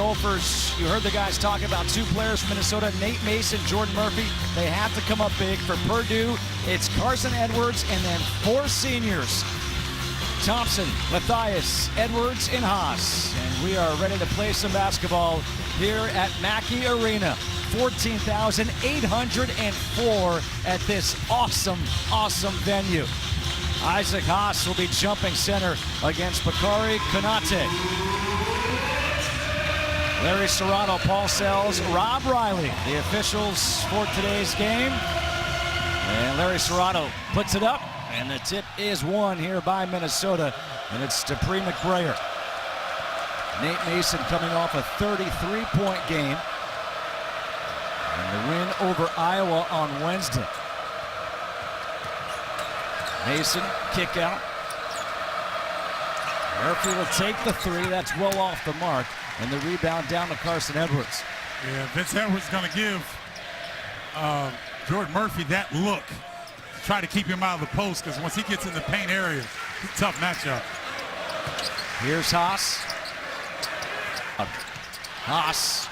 Gophers, you heard the guys talk about two players from Minnesota, Nate Mason, Jordan Murphy. They have to come up big. For Purdue, it's Carson Edwards and then four seniors, Thompson, Matthias, Edwards, and Haas. And we are ready to play some basketball here at Mackey Arena. 14,804 at this awesome venue. Isaac Haas will be jumping center against Bakari Konate. Larry Serrato, Paul Sells, Rob Riley, the officials for today's game. And Larry Serrato puts it up, and the tip is won here by Minnesota, and it's Dupree McBrayer. Nate Mason coming off a 33-point game, and the win over Iowa on Wednesday. Mason, kick out. Murphy will take the three. That's well off the mark. And the rebound down to Carson Edwards. Yeah, Vince Edwards going to give Jordan Murphy that look to try to keep him out of the post, because once he gets in the paint area, it's a tough matchup. Here's Haas. Haas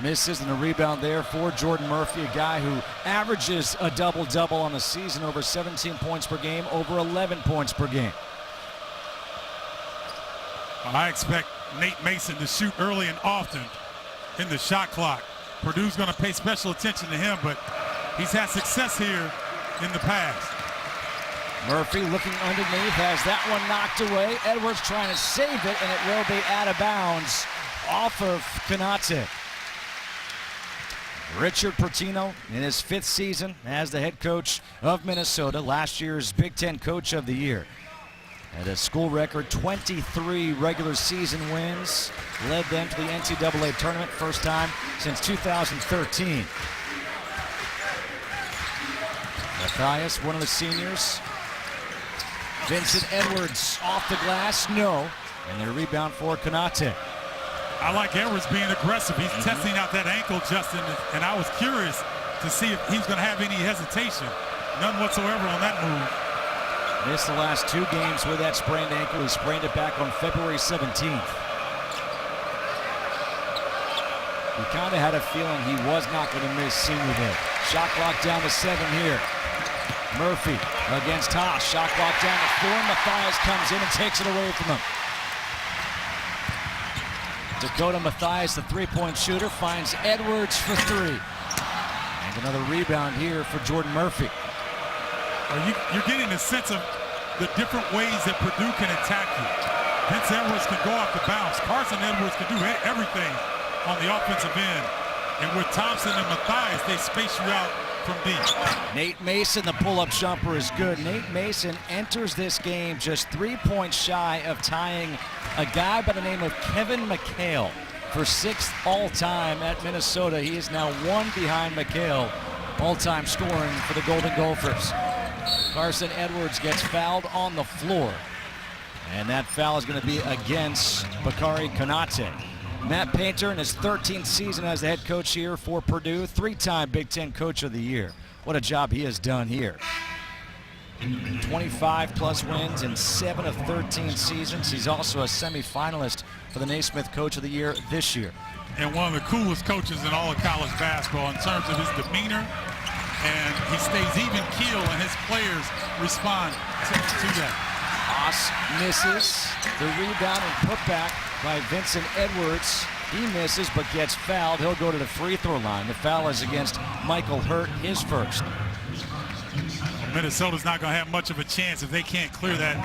misses, and a rebound there for Jordan Murphy, a guy who averages a double-double on the season, over 17 points per game, over 11 points per game. I expect Nate Mason to shoot early and often in the shot clock. Purdue's going to pay special attention to him, but he's had success here in the past. Murphy looking underneath, has that one knocked away. Edwards trying to save it, and it will be out of bounds off of Konate. Richard Pertino in his 5th season as the head coach of Minnesota, last year's Big Ten Coach of the Year. At a school record 23 regular season wins, led them to the NCAA tournament, first time since 2013. Matthias, one of the seniors. Vincent Edwards off the glass, no. And the rebound for Konate. I like Edwards being aggressive. He's testing out that ankle, Justin, and I was curious to see if he's going to have any hesitation. None whatsoever on that move. Missed the last 2 games with that sprained ankle. He sprained it back on February 17th. We kind of had a feeling he was not going to miss senior day. Shot clock down to 7 here. Murphy against Haas. Shot clock down to 4. Matthias comes in and takes it away from him. Dakota Matthias, the three-point shooter, finds Edwards for 3. And another rebound here for Jordan Murphy. You're getting a sense of the different ways that Purdue can attack you. Vince Edwards can go off the bounce. Carson Edwards can do everything on the offensive end. And with Thompson and Matthias, they space you out from deep. Nate Mason, the pull-up jumper is good. Nate Mason enters this game just 3 points shy of tying a guy by the name of Kevin McHale for 6th all-time at Minnesota. He is now 1 behind McHale, all-time scoring for the Golden Gophers. Carson Edwards gets fouled on the floor, and that foul is going to be against Bakari Konate. Matt Painter in his 13th season as the head coach here for Purdue, 3-time Big Ten Coach of the Year. What a job he has done here. 25-plus wins in 7 of 13 seasons. He's also a semifinalist for the Naismith Coach of the Year this year. And one of the coolest coaches in all of college basketball in terms of his demeanor, and he stays even keel, and his players respond to that. Haas misses. The rebound and putback by Vincent Edwards. He misses but gets fouled. He'll go to the free throw line. The foul is against Michael Hurt, his first. Minnesota's not going to have much of a chance if they can't clear that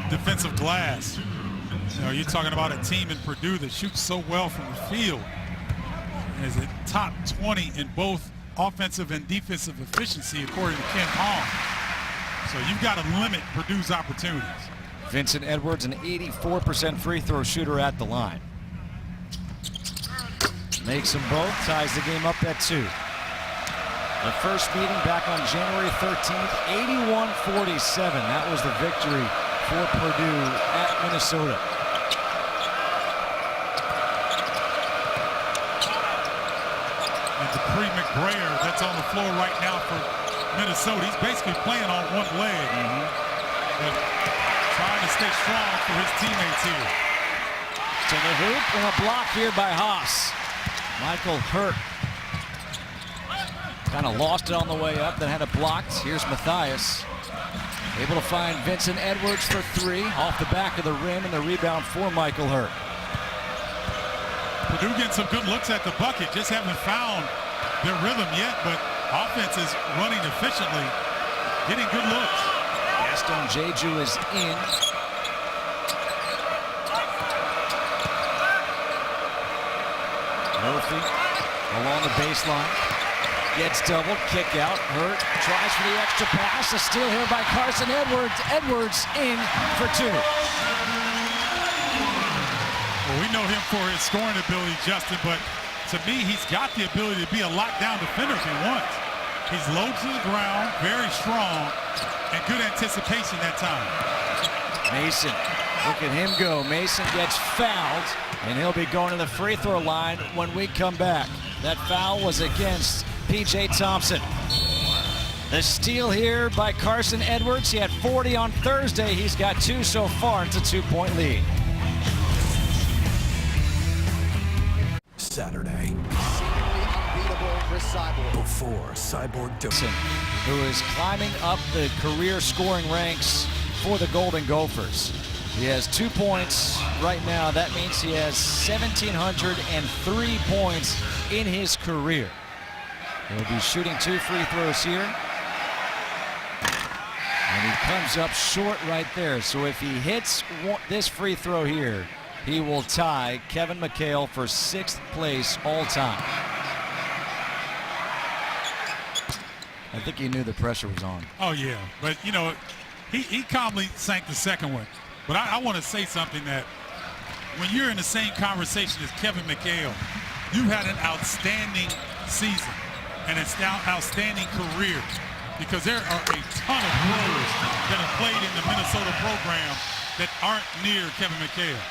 defensive glass. You know, you're talking about a team in Purdue that shoots so well from the field. And is a top 20 in both offensive and defensive efficiency, according to Ken Hong. So you've got to limit Purdue's opportunities. Vincent Edwards, an 84% free throw shooter at the line. Makes them both, ties the game up at 2. The first meeting back on January 13th, 81-47. That was the victory for Purdue at Minnesota. And Dupree McBrayer, that's on the floor right now for Minnesota. He's basically playing on one leg. But trying to stay strong for his teammates here. to the hoop, and a block here by Haas. Michael Hurt kind of lost it on the way up, then had it blocked. Here's Matthias. Able to find Vincent Edwards for three, off the back of the rim, and the rebound for Michael Hurt. Purdue getting some good looks at the bucket, just haven't found their rhythm yet, but offense is running efficiently, getting good looks. Gaston Jeju is in. Murphy along the baseline. Gets doubled, kick out. Hurt tries for the extra pass. A steal here by Carson Edwards. Edwards in for two. Well, we know him for his scoring ability, Justin, but to me, he's got the ability to be a lockdown defender if he wants. He's low to the ground, very strong, and good anticipation that time. Mason, look at him go. Mason gets fouled, and he'll be going to the free throw line when we come back. That foul was against P.J. Thompson. The steal here by Carson Edwards. He had 40 on Thursday. He's got two so far. It's a 2-point lead. Saturday. Before Cyborg Dixon, who is climbing up the career scoring ranks for the Golden Gophers. He has 2 points right now. That means he has 1,703 points in his career. He'll be shooting 2 free throws here. And he comes up short right there. So if he hits this free throw here, he will tie Kevin McHale for 6th place all time. I think he knew the pressure was on. Oh, yeah. But, you know, he calmly sank the second one. But I want to say something that when you're in the same conversation as Kevin McHale, you had an outstanding season and an outstanding career, because there are a ton of players that have played in the Minnesota program that aren't near Kevin McHale.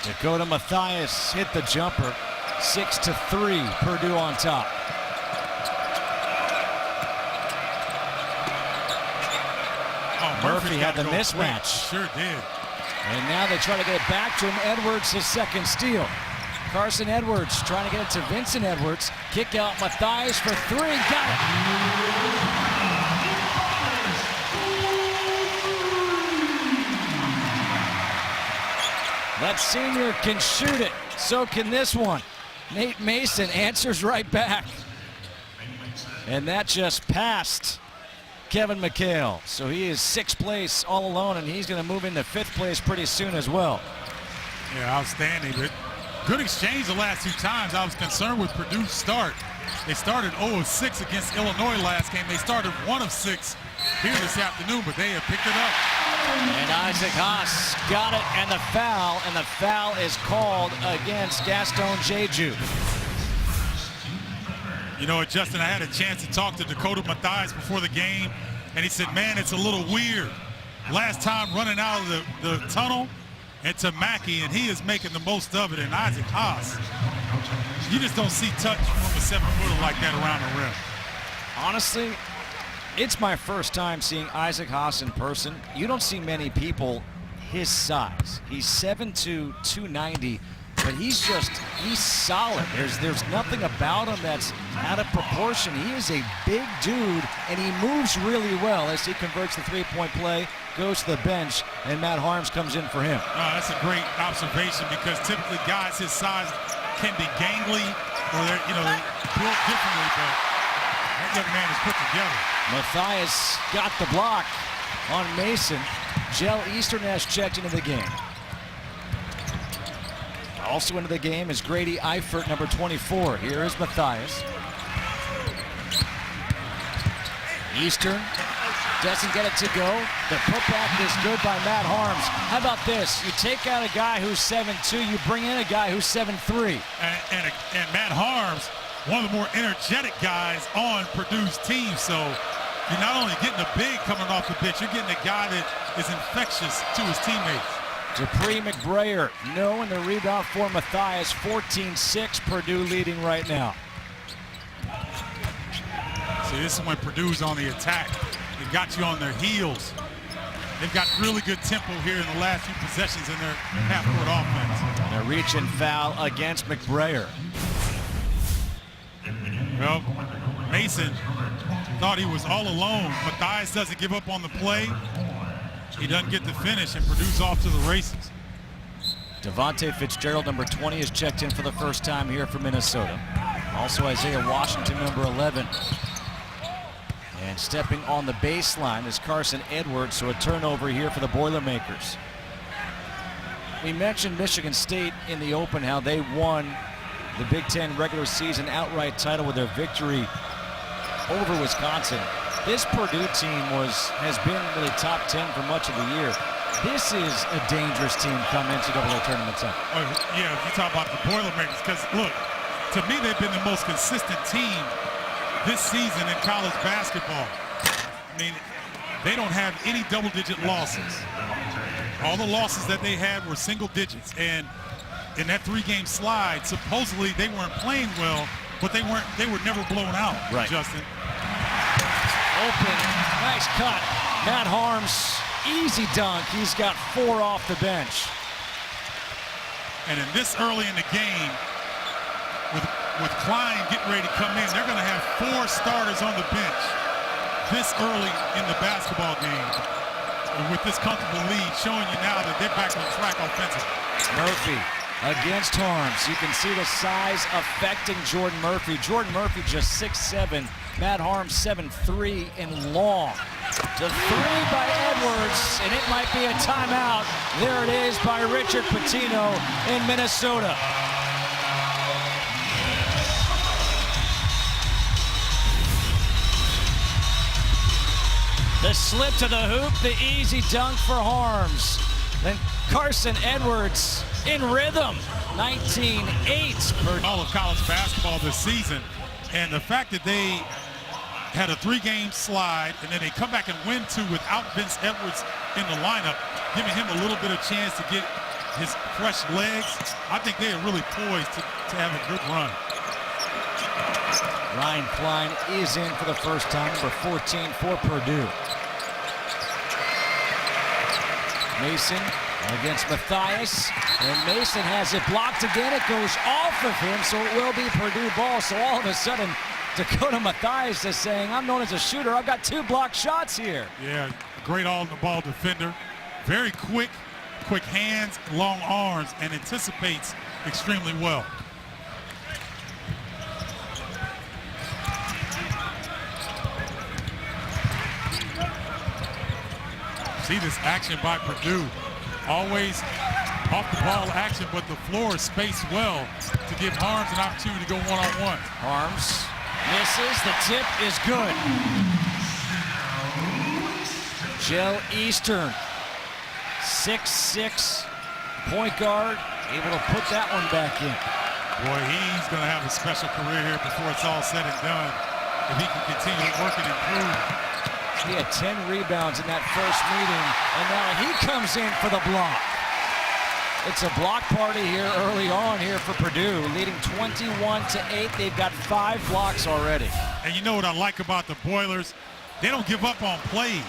Dakota Matthias hit the jumper. 6-3, Purdue on top. Murphy had the mismatch. Sure did. And now they try to get it back to him. Edwards, his second steal. Carson Edwards trying to get it to Vincent Edwards. Kick out Matthias for three. Got it. That senior can shoot it. So can this one. Nate Mason answers right back. And that just passed Kevin McHale. So he is 6th place all alone, and he's going to move into 5th place pretty soon as well. Yeah, outstanding. But good exchange the last 2 times. I was concerned with Purdue's start. They started 0 of 6 against Illinois last game. They started 1 of 6 here this afternoon, but they have picked it up. And Isaac Haas got it, and the foul is called against Gaston Jeju. You know what, Justin, I had a chance to talk to Dakota Matthias before the game, and he said, man, it's a little weird. Last time running out of the tunnel, and to Mackey, and he is making the most of it. And Isaac Haas, you just don't see touch from a 7-footer like that around the rim. Honestly, it's my first time seeing Isaac Haas in person. You don't see many people his size. He's 7'2", 290. But he's solid. There's nothing about him that's out of proportion. He is a big dude, and he moves really well as he converts the three-point play, goes to the bench, and Matt Harms comes in for him. That's a great observation, because typically guys his size can be gangly, or they're built differently, but that young man is put together. Matthias got the block on Mason. Jell Eastern has checked into the game. Also into the game is Grady Eifert, number 24. Here is Matthias. Eastern doesn't get it to go. The putback is good by Matt Harms. How about this? You take out a guy who's 7'2", you bring in a guy who's 7'3". And Matt Harms, one of the more energetic guys on Purdue's team. So you're not only getting a big coming off the pitch, you're getting a guy that is infectious to his teammates. Dupree McBrayer, no, and the rebound for Matthias. 14-6, Purdue leading right now. See, this is when Purdue's on the attack. They got you on their heels. They've got really good tempo here in the last few possessions in their half-court offense. And a reach-in foul against McBrayer. Well, Mason thought he was all alone. Matthias doesn't give up on the play. He doesn't get the finish, and Purdue's off to the races. Devontae Fitzgerald, number 20, is checked in for the first time here for Minnesota. Also Isaiah Washington, number 11. And stepping on the baseline is Carson Edwards, so a turnover here for the Boilermakers. We mentioned Michigan State in the open, how they won the Big Ten regular season outright title with their victory over Wisconsin. This Purdue team has been really top 10 for much of the year. This is a dangerous team come NCAA tournament time. Oh, yeah, you talk about the Boilermakers, because look, to me they've been the most consistent team this season in college basketball. I mean, they don't have any double-digit losses. All the losses that they had were single digits, and in that 3-game slide, supposedly they weren't playing well, but they were never blown out, right. Justin. Open, nice cut. Matt Harms, easy dunk. He's got 4 off the bench. And in this early in the game, with Klein getting ready to come in, they're going to have 4 starters on the bench this early in the basketball game. And with this comfortable lead, showing you now that they're back on track offensively. Murphy against Harms. You can see the size affecting Jordan Murphy. Jordan Murphy just 6'7". Matt Harms 7'3" and long. To 3 by Edwards, and it might be a timeout. There it is by Richard Pitino in Minnesota. The slip to the hoop, the easy dunk for Harms. Then Carson Edwards in rhythm, 19-8. All of college basketball this season, and the fact that they had a 3-game slide, and then they come back and win 2 without Vince Edwards in the lineup, giving him a little bit of chance to get his fresh legs. I think they are really poised to have a good run. Ryan Klein is in for the first time, number 14 for Purdue. Mason against Matthias, and Mason has it blocked again. It goes off of him, so it will be Purdue ball. So all of a sudden, Dakota Matthias is saying, I'm known as a shooter. I've got 2 blocked shots here. Yeah, great all-in-the-ball defender. Very quick hands, long arms, and anticipates extremely well. See this action by Purdue. Always off the ball action, but the floor is spaced well to give Harms an opportunity to go one-on-one. Harms misses, the tip is good. Jell Eastern, 6'6", point guard, able to put that one back in. Boy, he's going to have a special career here before it's all said and done, if he can continue to work and improve. He had 10 rebounds in that first meeting, and now he comes in for the block. It's a block party here early on here for Purdue, leading 21-8. They've got 5 blocks already. And you know what I like about the Boilers? They don't give up on plays.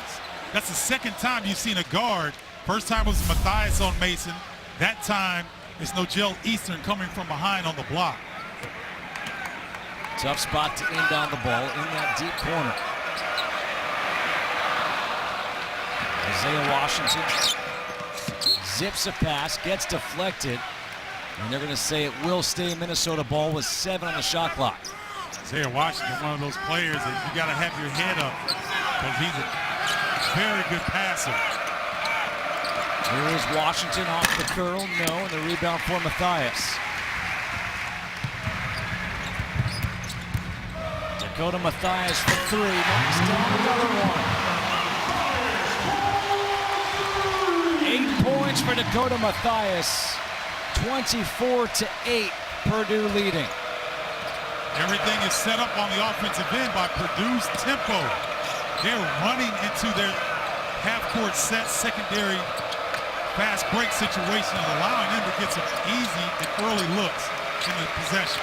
That's the second time you've seen a guard. First time was Matthias on Mason. That time, it's Nojel Eastern coming from behind on the block. Tough spot to inbound the ball in that deep corner. Isaiah Washington zips a pass, gets deflected, and they're going to say it will stay Minnesota ball with 7 on the shot clock. Isaiah Washington, one of those players that you got to have your head up, because he's a very good passer. Here is Washington off the curl, no, and the rebound for Matthias. Dakota Matthias for 3, knocks down another one. 8 points for Dakota Matthias, 24-8, Purdue leading. Everything is set up on the offensive end by Purdue's tempo. They're running into their half-court set, secondary fast break situation, and allowing them to get some easy and early looks in the possession.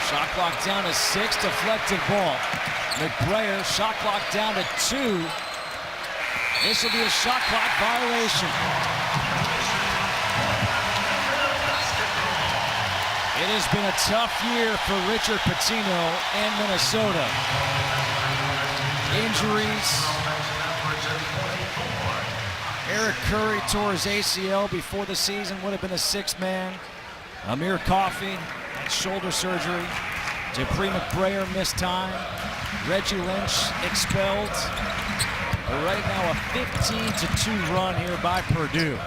Shot clock down to 6, deflected ball. McBrayer, shot clock down to 2. This will be a shot clock violation. It has been a tough year for Richard Pitino and Minnesota. Injuries. Eric Curry tore his ACL before the season, would have been a sixth man. Amir Coffey had shoulder surgery. Dupree McBrayer missed time. Reggie Lynch expelled. But right now a 15-2 run here by Purdue.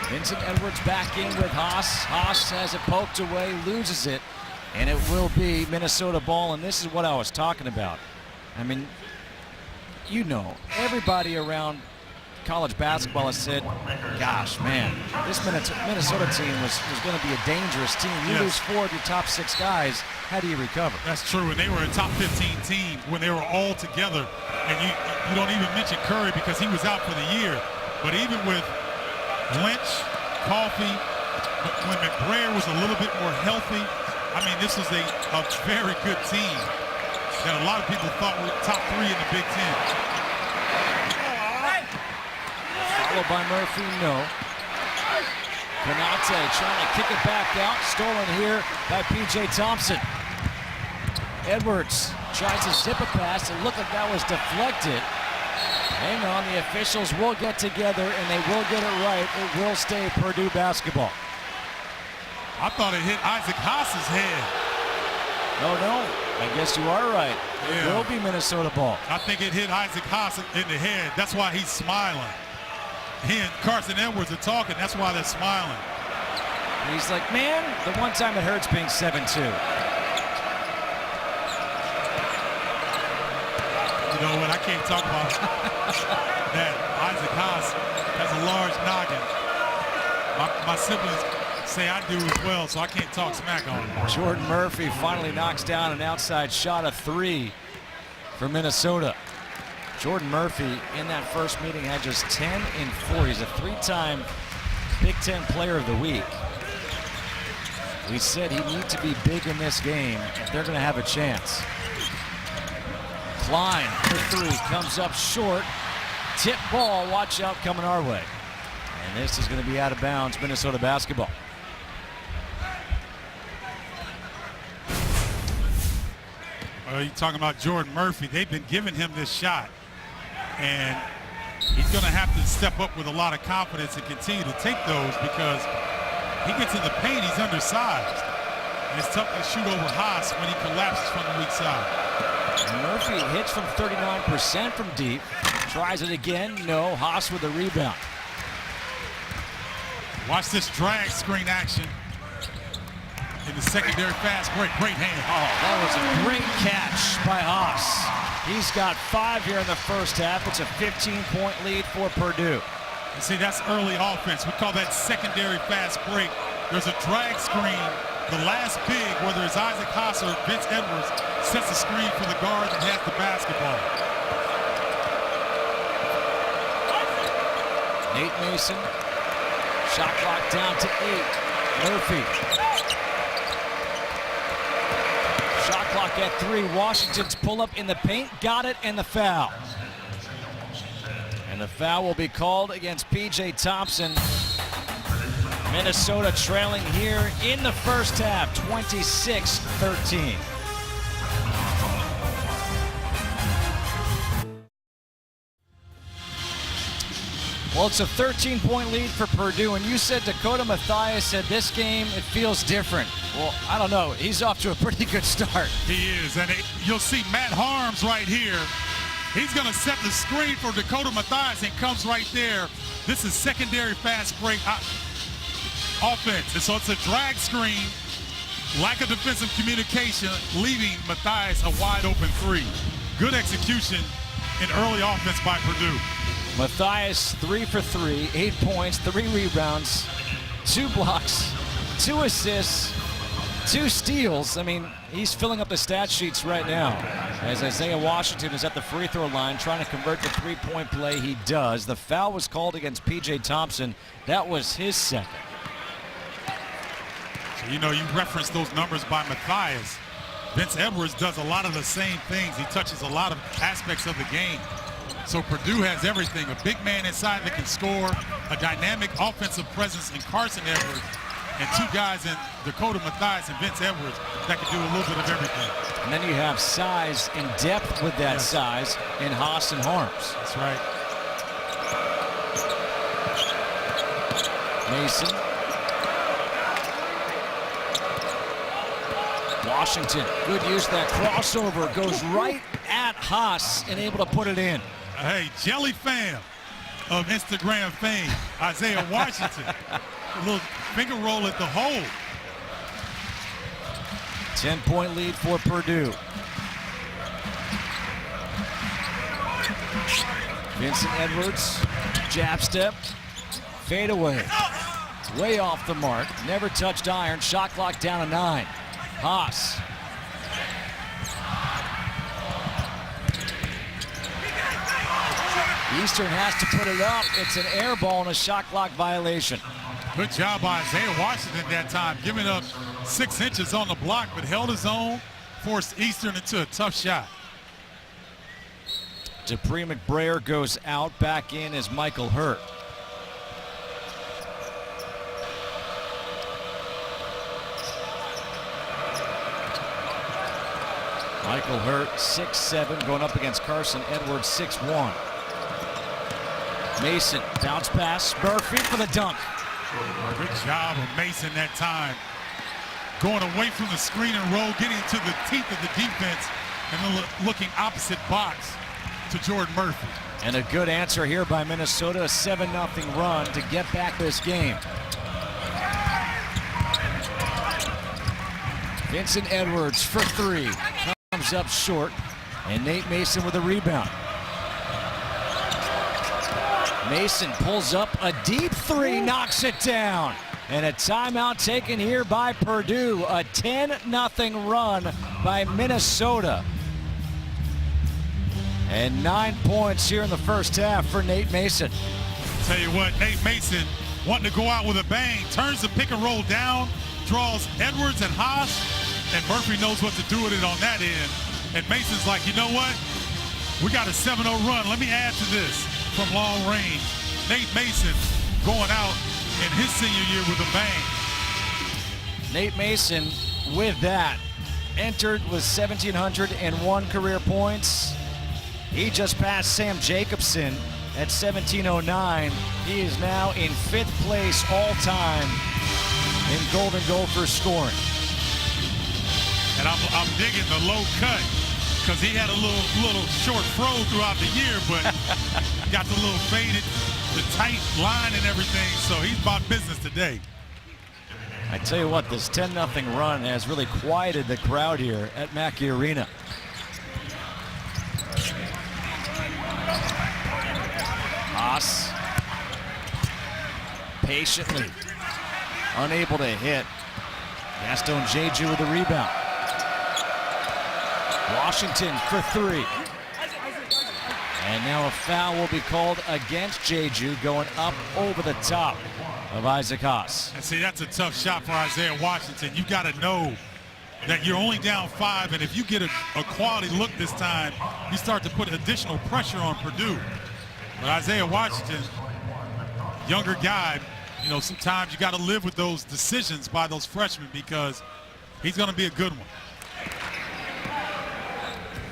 Vincent Edwards back in with Haas. Haas has it poked away, loses it, and it will be Minnesota ball. And this is what I was talking about. I mean, you know, everybody around college basketball has said, gosh, man, this Minnesota team was going to be a dangerous team. You lose 4 of your top 6 guys, how do you recover? That's true. And they were a top 15 team when they were all together. And you don't even mention Curry because he was out for the year. But even with Lynch, Coffey, when McBrayer was a little bit more healthy, I mean, this was a very good team that a lot of people thought were top 3 in the Big Ten. Followed by Murphy, no. Konate trying to kick it back out. Stolen here by P.J. Thompson. Edwards tries to zip a pass. It looked like that was deflected. Hang on, the officials will get together and they will get it right. It will stay Purdue basketball. I thought it hit Isaac Haas's head. No, I guess you are right. It will be Minnesota ball. I think it hit Isaac Haas in the head. That's why he's smiling. He and Carson Edwards are talking. That's why they're smiling. He's like, man, the one time it hurts being 7-2. You know what? I can't talk about that. Isaac Haas has a large noggin. My siblings say I do as well, so I can't talk smack on him. Jordan Murphy finally knocks down an outside shot of 3 for Minnesota. Jordan Murphy in that first meeting had just 10 and 4. He's a 3-time Big Ten Player of the Week. We said he needs to be big in this game if they're going to have a chance. Klein for 3, comes up short. Tip ball, watch out, coming our way. And this is going to be out of bounds, Minnesota basketball. You're talking about Jordan Murphy. They've been giving him this shot. And he's going to have to step up with a lot of confidence and continue to take those because he gets in the paint, he's undersized. And it's tough to shoot over Haas when he collapses from the weak side. And Murphy hits from 39% from deep. Tries it again, no. Haas with a rebound. Watch this drag screen action in the secondary fast break. Great hand. Oh, that was a great catch by Haas. He's got 5 here in the first half. It's a 15-point lead for Purdue. You see, that's early offense. We call that secondary fast break. There's a drag screen. The last big, whether it's Isaac Haas or Vince Edwards, sets a screen for the guard that has the basketball. Nate Mason. Shot clock down to 8. Murphy. Shot clock at 3. Washington's pull up in the paint. Got it, and the foul. And the foul will be called against P.J. Thompson. Minnesota trailing here in the first half, 26-13. Well, it's a 13-point lead for Purdue, and you said Dakota Mathias said this game, it feels different. Well, I don't know. He's off to a pretty good start. He is, and you'll see Matt Harms right here. He's going to set the screen for Dakota Mathias and comes right there. This is secondary fast break offense, and so it's a drag screen, lack of defensive communication, leaving Mathias a wide open 3. Good execution in early offense by Purdue. Mathias 3 for 3, 8 points, 3 rebounds, 2 blocks, 2 assists, 2 steals. I mean, he's filling up the stat sheets right now. As Isaiah Washington is at the free throw line trying to convert the 3-point play, he does. The foul was called against P.J. Thompson. That was his second. So, you know, you referenced those numbers by Mathias. Vince Edwards does a lot of the same things. He touches a lot of aspects of the game. So Purdue has everything, a big man inside that can score, a dynamic offensive presence in Carson Edwards, and two guys in Dakota Mathias and Vince Edwards that can do a little bit of everything. And then you have size and depth with that size in Haas and Harms. That's right. Mason. Washington, good use of that crossover, goes right at Haas and able to put it in. Hey, Jelly fam of Instagram fame, Isaiah Washington. A little finger roll at the hole. 10-point lead for Purdue. Vincent Edwards, jab step, fade away. Way off the mark, never touched iron, shot clock down to 9. Haas. Eastern has to put it up. It's an air ball and a shot clock violation. Good job by Isaiah Washington that time, giving up 6 inches on the block, but held his own, forced Eastern into a tough shot. Dupree McBrayer goes out. Back in is Michael Hurt. Michael Hurt, 6'7", going up against Carson Edwards, 6'1". Mason, bounce pass, Murphy for the dunk. Good job of Mason that time. Going away from the screen and roll, getting to the teeth of the defense, and then looking opposite box to Jordan Murphy. And a good answer here by Minnesota, a 7-0 run to get back this game. Vincent Edwards for 3. Comes up short, and Nate Mason with a rebound. Mason pulls up a deep 3, knocks it down. And a timeout taken here by Purdue. A 10-0 run by Minnesota. And 9 points here in the first half for Nate Mason. Tell you what, Nate Mason wanting to go out with a bang, turns the pick and roll down, draws Edwards and Haas, and Murphy knows what to do with it on that end. And Mason's like, you know what? We got a 7-0 run. Let me add to this from long range. Nate Mason going out in his senior year with a bang. Nate Mason with that entered with 1,701 career points. He just passed Sam Jacobson at 1,709. He is now in 5th place all time in Golden Gophers scoring. And I'm digging the low cut because he had a little short fro throughout the year, but got the little faded, the tight line and everything, so he's about business today. I tell you what, this 10-0 run has really quieted the crowd here at Mackey Arena. Haas patiently unable to hit. Gaston Jeju with the rebound. Washington for 3. And now a foul will be called against Jeju, going up over the top of Isaac Haas. And see, that's a tough shot for Isaiah Washington. You got to know that you're only down 5, and if you get a quality look this time, you start to put additional pressure on Purdue. But Isaiah Washington, younger guy, you know, sometimes you got to live with those decisions by those freshmen because he's going to be a good one.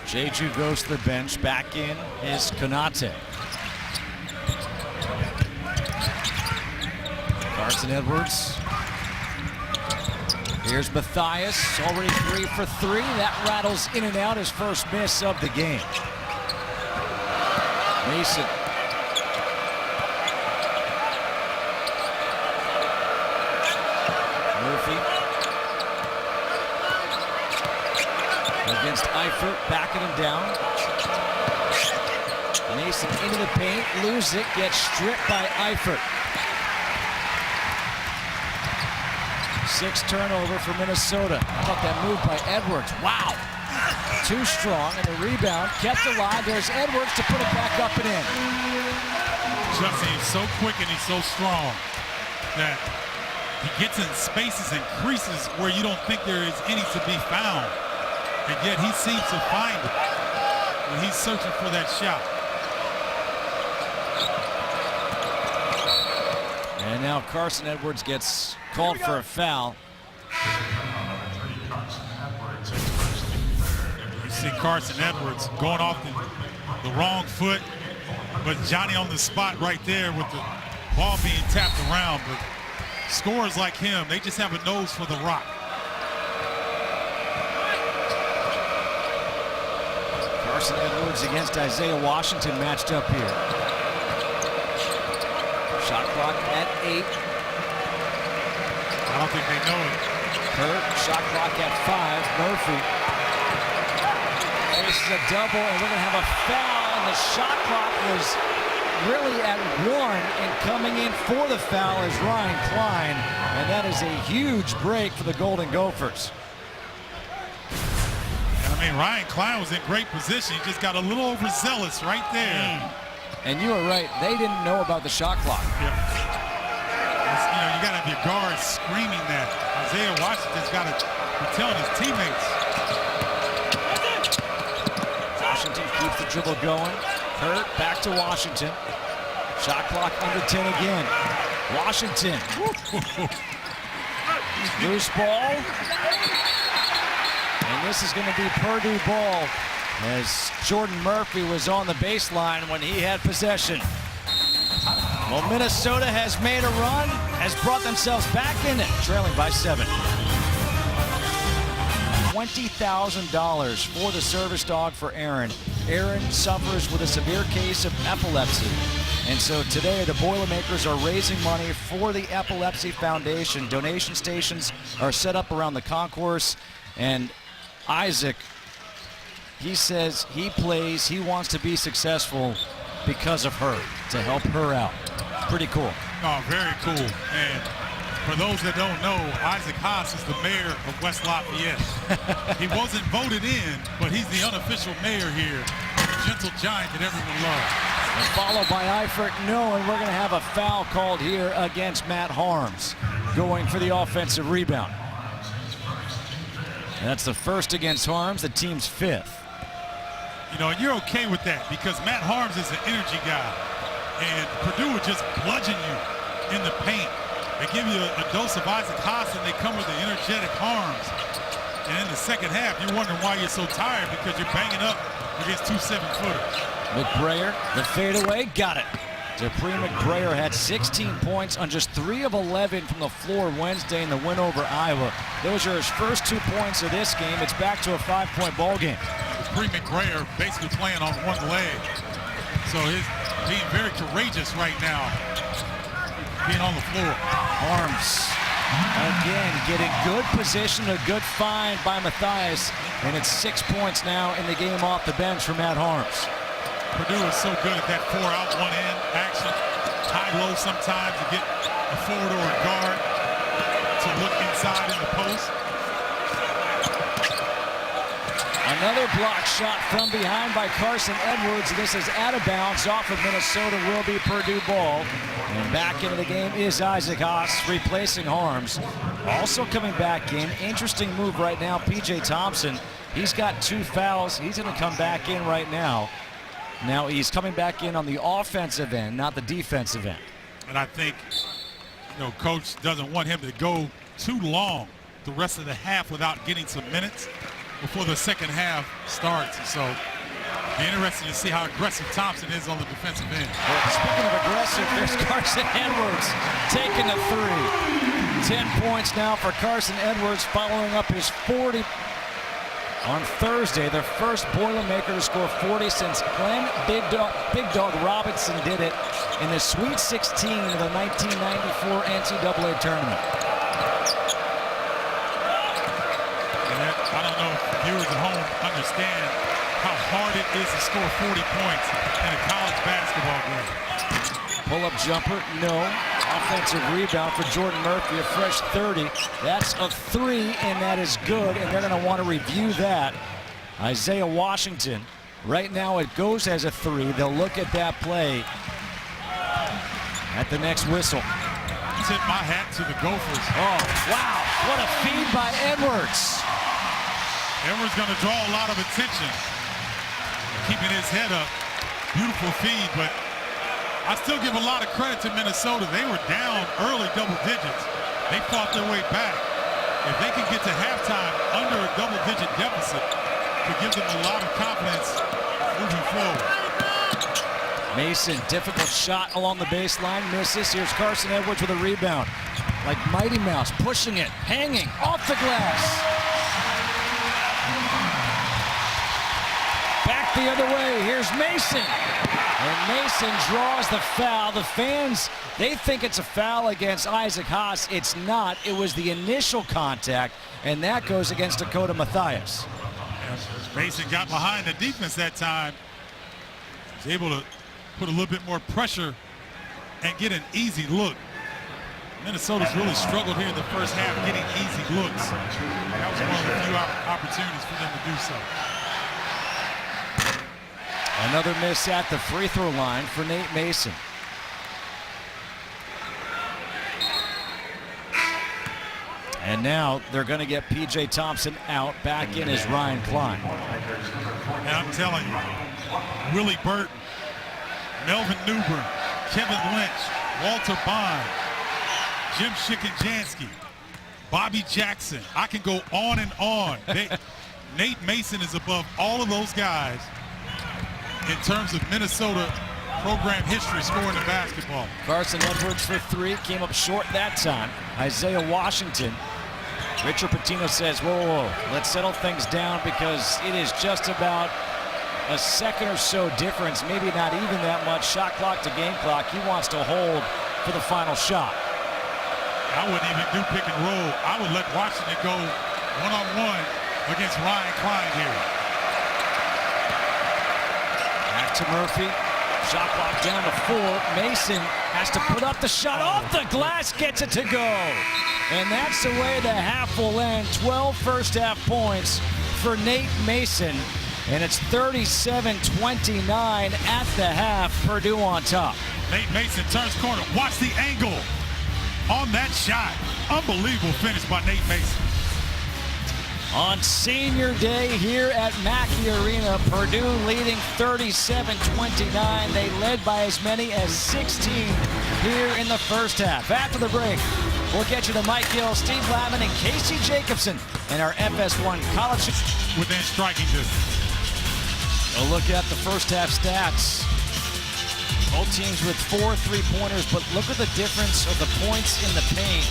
Jeju goes to the bench. Back in is Konate. Carson Edwards. Here's Mathias, already 3 for 3. That rattles in and out, his first miss of the game. Mason. Murphy. Against Eifert, backing him down. Mason into the paint, loses it, gets stripped by Eifert. 6 turnover for Minnesota. How about that move by Edwards? Wow. Too strong, and the rebound kept alive. There's Edwards to put it back up and in. Justin, he's so quick and he's so strong that he gets in spaces and creases where you don't think there is any to be found. And yet he seems to find it when he's searching for that shot. And now Carson Edwards gets called for a foul. You see Carson Edwards going off the wrong foot, but Johnny on the spot right there with the ball being tapped around. But scorers like him, they just have a nose for the rock. Carson Edwards against Isaiah Washington matched up here. Shot clock at 8. I don't think they know it. Kurt, shot clock at 5. Murphy faces a double, and we're going to have a foul, and the shot clock was really at 1, and coming in for the foul is Ryan Klein, and that is a huge break for the Golden Gophers. I mean, Ryan Klein was in great position. He just got a little overzealous right there. And you were right. They didn't know about the shot clock. Yeah. You know, you got to have your guards screaming that. Isaiah Washington's got to be telling his teammates. Washington keeps the dribble going. Hurt back to Washington. Shot clock under 10 again. Washington. Loose ball. And this is going to be Purdue ball as Jordan Murphy was on the baseline when he had possession. Well, Minnesota has made a run, has brought themselves back in it, trailing by 7. $20,000 for the service dog for Aaron. Aaron suffers with a severe case of epilepsy. And so today the Boilermakers are raising money for the Epilepsy Foundation. Donation stations are set up around the concourse. And Isaac, he says he plays, he wants to be successful because of her, to help her out. Pretty cool. Oh, very cool. And for those that don't know, Isaac Haas is the mayor of West Lafayette. He wasn't voted in, but he's the unofficial mayor here. Gentle giant that everyone loves. And followed by Eifert, no, and we're going to have a foul called here against Matt Harms, going for the offensive rebound. And that's the first against Harms, the team's 5th. You know, and you're okay with that because Matt Harms is an energy guy. And Purdue would just bludgeon you in the paint. They give you a dose of Isaac Haas and they come with the energetic Harms. And in the second half, you're wondering why you're so tired because you're banging up against 2 7-footers. McBrayer, the fadeaway, got it. Dupree McBrayer had 16 points on just 3 of 11 from the floor Wednesday in the win over Iowa. Those are his first 2 points of this game. It's back to a 5-point ball game. Dupree McBrayer basically playing on one leg. So he's being very courageous right now, being on the floor. Harms, again, getting good position, a good find by Matthias. And it's 6 points now in the game off the bench for Matt Harms. Purdue is so good at that 4-out, 1-in action. High-low sometimes to get a forward or a guard to look inside in the post. Another block shot from behind by Carson Edwards. This is out of bounds off of Minnesota, will be Purdue ball. And back into the game is Isaac Haas replacing Harms. Also coming back in, interesting move right now, P.J. Thompson. He's got 2 fouls. He's going to come back in right now. Now he's coming back in on the offensive end, not the defensive end. And I think, you know, coach doesn't want him to go too long the rest of the half without getting some minutes before the second half starts. And so, be interesting to see how aggressive Thompson is on the defensive end. Well, speaking of aggressive, there's Carson Edwards taking a 3. 10 points now for Carson Edwards, following up his 40 on Thursday, the first Boilermaker to score 40 since Glenn Big Dog Robinson did it in the Sweet 16 of the 1994 NCAA tournament. And I don't know if viewers at home understand how hard it is to score 40 points in a college basketball game. Pull-up jumper, no. Offensive rebound for Jordan Murphy, a fresh 30. That's a 3, and that is good, and they're going to want to review that. Isaiah Washington, right now it goes as a 3. They'll look at that play at the next whistle. Tip my hat to the Gophers. Oh, wow, what a feed by Edwards. Edwards going to draw a lot of attention, keeping his head up. Beautiful feed, but I still give a lot of credit to Minnesota. They were down early double digits. They fought their way back. If they can get to halftime under a double-digit deficit, it gives them a lot of confidence moving forward. Mason, difficult shot along the baseline, misses. Here's Carson Edwards with a rebound. Like Mighty Mouse, pushing it, hanging off the glass. Back the other way, here's Mason. And Mason draws the foul. The fans, they think it's a foul against Isaac Haas. It's not. It was the initial contact, and that goes against Dakota Mathias. Mason got behind the defense that time. Was able to put a little bit more pressure and get an easy look. Minnesota's really struggled here in the first half getting easy looks. That was one of the few opportunities for them to do so. Another miss at the free throw line for Nate Mason. And now they're going to get P.J. Thompson out. Back in is Ryan Klein. And I'm telling you, Willie Burton, Melvin Newbern, Kevin Lynch, Walter Bond, Jim Shikenjansky, Bobby Jackson. I can go on and on. Nate Mason is above all of those guys in terms of Minnesota program history scoring the basketball. Carson Edwards for three, came up short that time. Isaiah Washington. Richard Pitino says, whoa, let's settle things down because it is just about a second or so difference, maybe not even that much. Shot clock to game clock. He wants to hold for the final shot. I wouldn't even do pick and roll. I would let Washington go one-on-one against Ryan Klein here. Back to Murphy. Shot clock down to 4. Mason has to put up the shot off the glass, gets it to go. And that's the way the half will end. 12 first half points for Nate Mason. And it's 37-29 at the half. Purdue on top. Nate Mason turns corner. Watch the angle on that shot. Unbelievable finish by Nate Mason. On senior day here at Mackey Arena, Purdue leading 37-29. They led by as many as 16 here in the first half. After the break, we'll get you to Mike Gill, Steve Lavin, and Casey Jacobson in our FS1 college. Within striking distance. A look at the first half stats. Both teams with 4 3-pointers, but look at the difference of the points in the paint.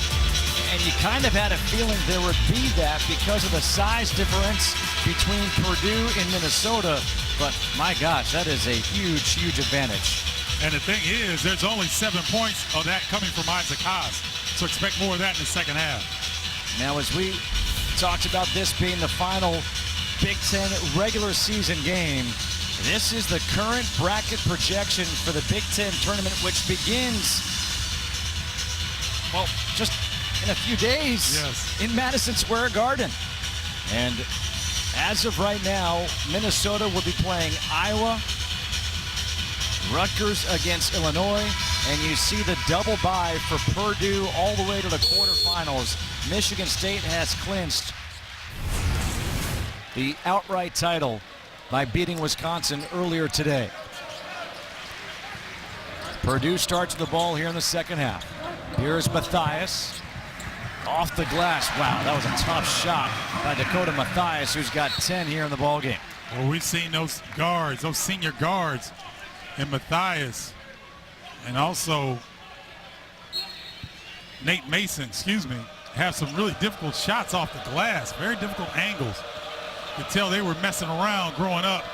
And you kind of had a feeling there would be that because of the size difference between Purdue and Minnesota. But my gosh, that is a huge, huge advantage. And the thing is, there's only 7 points of that coming from Isaac Haas. So expect more of that in the second half. Now, as we talked about this being the final Big Ten regular season game, this is the current bracket projection for the Big Ten tournament, which begins, well, just in a few days. Yes. In Madison Square Garden. And as of right now, Minnesota will be playing Iowa, Rutgers against Illinois, and you see the double bye for Purdue all the way to the quarterfinals. Michigan State has clinched the outright title by beating Wisconsin earlier today. Purdue starts the ball here in the second half. Here's Mathias. Off the glass. Wow, that was a tough shot by Dakota Mathias, who's got 10 here in the ballgame. Well, we've seen those guards, those senior guards, and Mathias, and also Nate Mason, have some really difficult shots off the glass, very difficult angles. You could tell they were messing around growing up,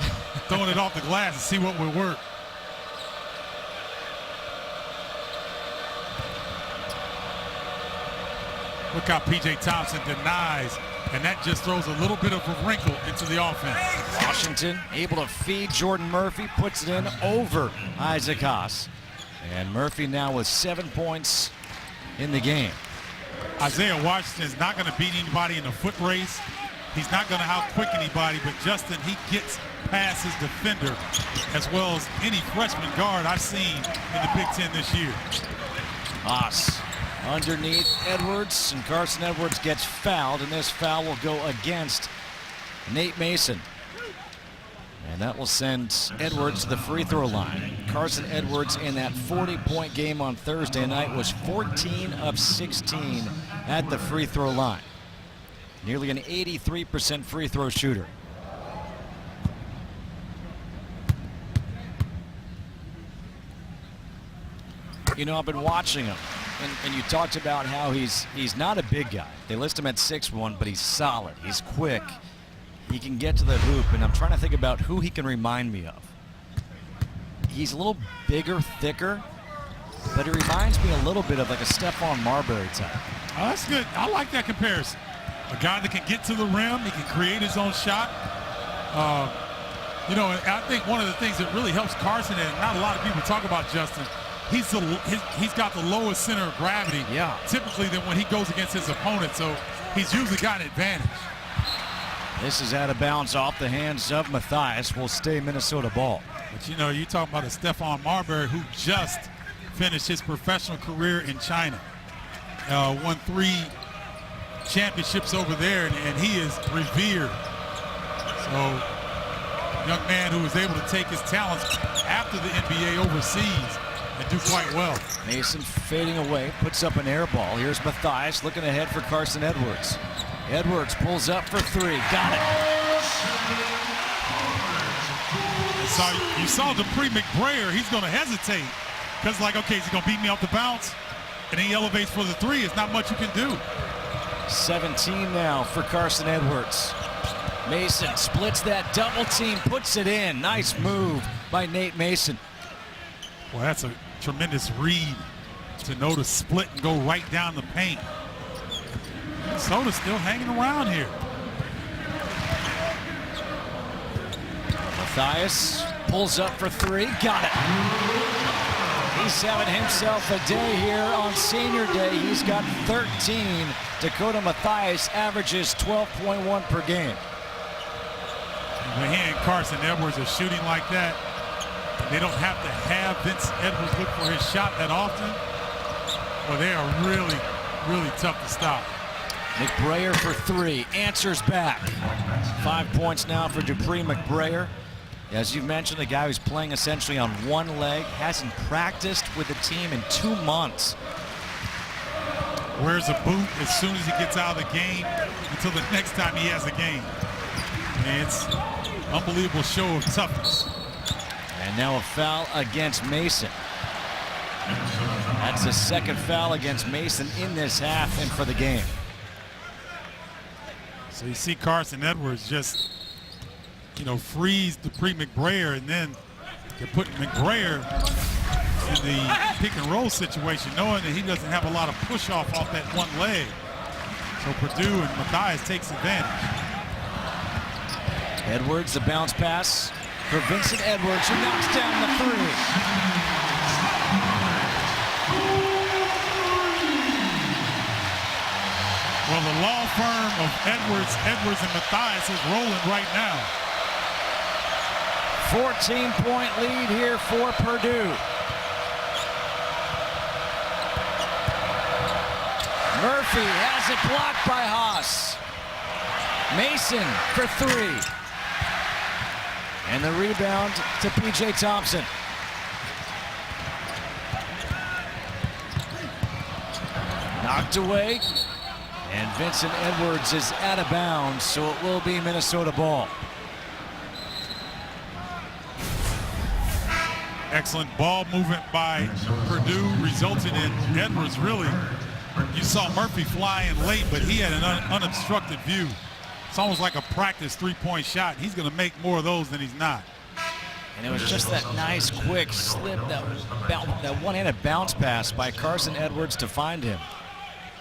throwing it off the glass to see what would work. Look how P.J. Thompson denies, and that just throws a little bit of a wrinkle into the offense. Washington able to feed Jordan Murphy, puts it in over Isaac Haas. And Murphy now with 7 points in the game. Isaiah Washington is not going to beat anybody in a foot race. He's not going to out-quick anybody, but Justin, he gets past his defender as well as any freshman guard I've seen in the Big Ten this year. Haas underneath Edwards, and Carson Edwards gets fouled, and this foul will go against Nate Mason. And that will send Edwards to the free throw line. Carson Edwards in that 40-point game on Thursday night was 14 of 16 at the free throw line. Nearly an 83% free throw shooter. You know, I've been watching him, and you talked about how he's not a big guy. They list him at 6'1", but he's solid. He's quick. He can get to the hoop, and I'm trying to think about who he can remind me of. He's a little bigger, thicker, but he reminds me a little bit of like a Stephon Marbury type. Oh, that's good. I like that comparison. A guy that can get to the rim, he can create his own shot. You know, I think one of the things that really helps Carson, and not a lot of people talk about Justin, he's got the lowest center of gravity, typically than when he goes against his opponent, so he's usually got an advantage. This is out of bounds off the hands of Matthias. Will stay Minnesota ball. But you know, you talk about a Stephon Marbury who just finished his professional career in China. Won 3 championships over there, and he is revered. So, young man who was able to take his talents after the NBA overseas and do quite well. Mason fading away, puts up an air ball. Here's Matthias looking ahead for Carson Edwards. Edwards pulls up for 3. Got it. So you saw Dupree McBrayer. He's going to hesitate because, like, okay, is he going to beat me off the bounce? And he elevates for the 3. It's not much you can do. 17 now for Carson Edwards. Mason splits that double team, puts it in. Nice move by Nate Mason. Well, that's a tremendous read to know to split and go right down the paint. Minnesota's still hanging around here. Matthias pulls up for 3. Got it. He's having himself a day here on senior day. He's got 13. Dakota Matthias averages 12.1 per game. When he and Carson Edwards are shooting like that, they don't have to have Vince Edwards look for his shot that often. Well, they are really, really tough to stop. McBrayer for 3, answers back. 5 points now for Dupree McBrayer. As you mentioned, a guy who's playing essentially on one leg, hasn't practiced with the team in 2 months. Wears a boot as soon as he gets out of the game until the next time he has a game. And it's an unbelievable show of toughness. And now a foul against Mason. That's the second foul against Mason in this half and for the game. So you see Carson Edwards just, you know, freeze Dupree McBrayer, and then they're putting McBrayer in the pick and roll situation, knowing that he doesn't have a lot of push off that one leg. So Purdue and Matthias takes advantage. Edwards, the bounce pass for Vincent Edwards, who knocks down the 3. Well, the law firm of Edwards and Matthias is rolling right now. 14-point lead here for Purdue. Murphy has it blocked by Haas. Mason for 3. And the rebound to P.J. Thompson. Knocked away. And Vincent Edwards is out of bounds, so it will be Minnesota ball. Excellent ball movement by Purdue, resulting in Edwards really. You saw Murphy fly in late, but he had an unobstructed view. It's almost like a practice 3-point shot. He's going to make more of those than he's not. And it was just that nice, quick slip, that one-handed bounce pass by Carson Edwards to find him.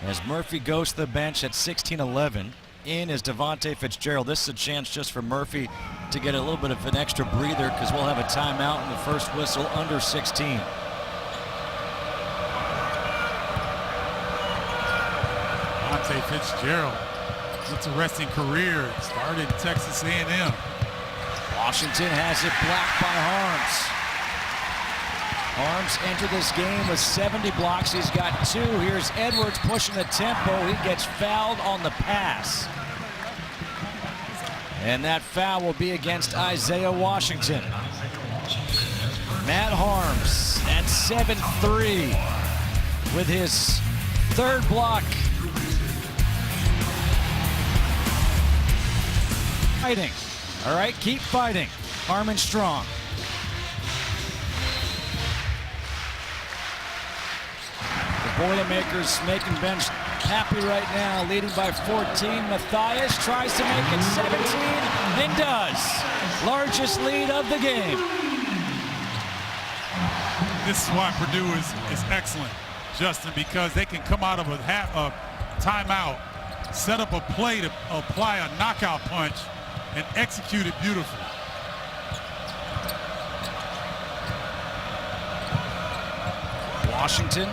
As Murphy goes to the bench at 16-11, in is Devontae Fitzgerald. This is a chance just for Murphy to get a little bit of an extra breather because we'll have a timeout in the first whistle under 16. Devontae Fitzgerald, interesting career. Started in Texas A&M. Washington has it blocked by Harms. Harms entered this game with 70 blocks. He's got 2. Here's Edwards pushing the tempo. He gets fouled on the pass. And that foul will be against Isaiah Washington. Matt Harms at 7-3 with his third block. Fighting. All right, keep fighting. Harmon strong. The Boilermakers making bench happy right now, leading by 14. Matthias tries to make it 17 and does. Largest lead of the game. This is why Purdue is excellent, Justin, because they can come out of a timeout, set up a play to apply a knockout punch, and execute it beautifully. Washington,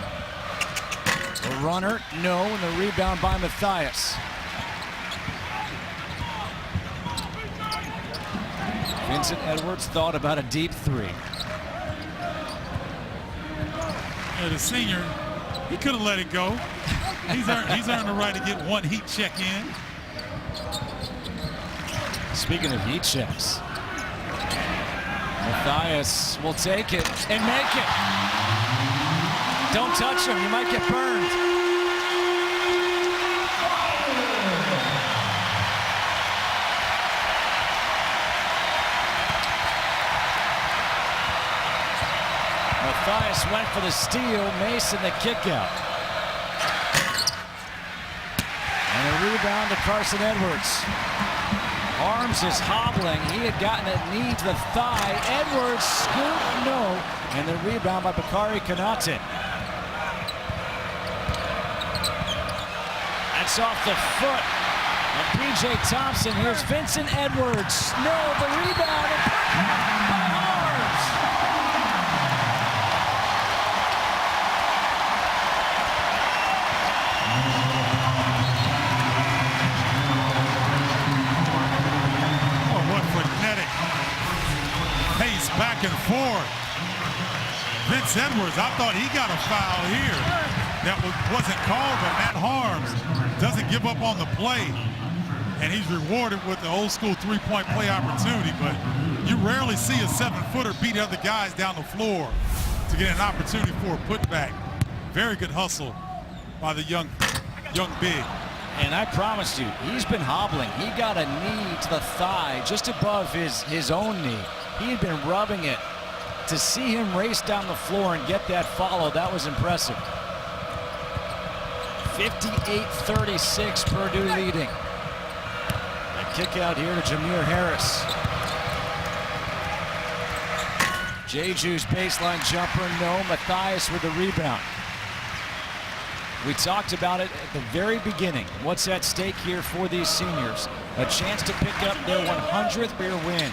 the runner, no, and the rebound by Matthias. Vincent Edwards thought about a deep three. Yeah, the senior, he could have let it go. He's earned the right to get one heat check in. Speaking of heat checks, Matthias will take it and make it. Don't touch him, you might get burned. Matthias went for the steal, Mason the kick out. And a rebound to Carson Edwards. Harms is hobbling. He had gotten a knee to the thigh. Edwards scoop, no. And the rebound by Bakari Connaughton. That's off the foot of P.J. Thompson. Here's Vincent Edwards. No, the rebound by Harms. Oh, what frenetic pace back and forth. Vince Edwards, I thought he got a foul here. That wasn't called, but Matt Harms doesn't give up on the play. And he's rewarded with the old school three-point play opportunity, but you rarely see a 7-footer beat other guys down the floor to get an opportunity for a putback. Very good hustle by the young big. And I promised you, he's been hobbling. He got a knee to the thigh just above his own knee. He had been rubbing it. To see him race down the floor and get that follow, that was impressive. 58-36, Purdue leading. A kick out here to Jameer Harris. Jeju's baseline jumper, no. Matthias with the rebound. We talked about it at the very beginning. What's at stake here for these seniors? A chance to pick up their 100th career win.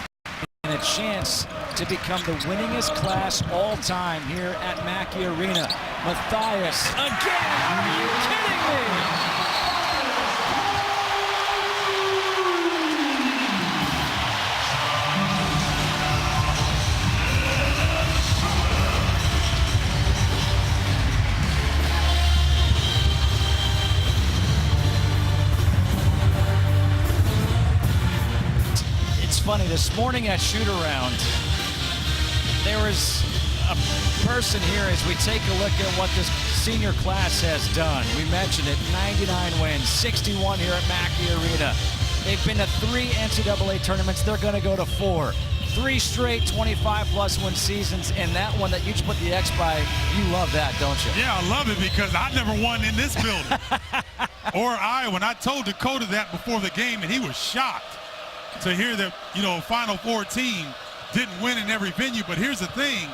And a chance to become the winningest class all time here at Mackey Arena. Matthias again, are you kidding me? It's funny, this morning at shoot-around, there was a person here as we take a look at what this senior class has done. We mentioned it, 99 wins, 61 here at Mackey Arena. They've been to 3 NCAA tournaments. They're going to go to 4. 3 straight 25-plus win seasons, and that one that you just put the X by, you love that, don't you? Yeah, I love it because I never won in this building. Or when I told Dakota that before the game, and he was shocked to hear that, Final Four team didn't win in every venue. But here's the thing,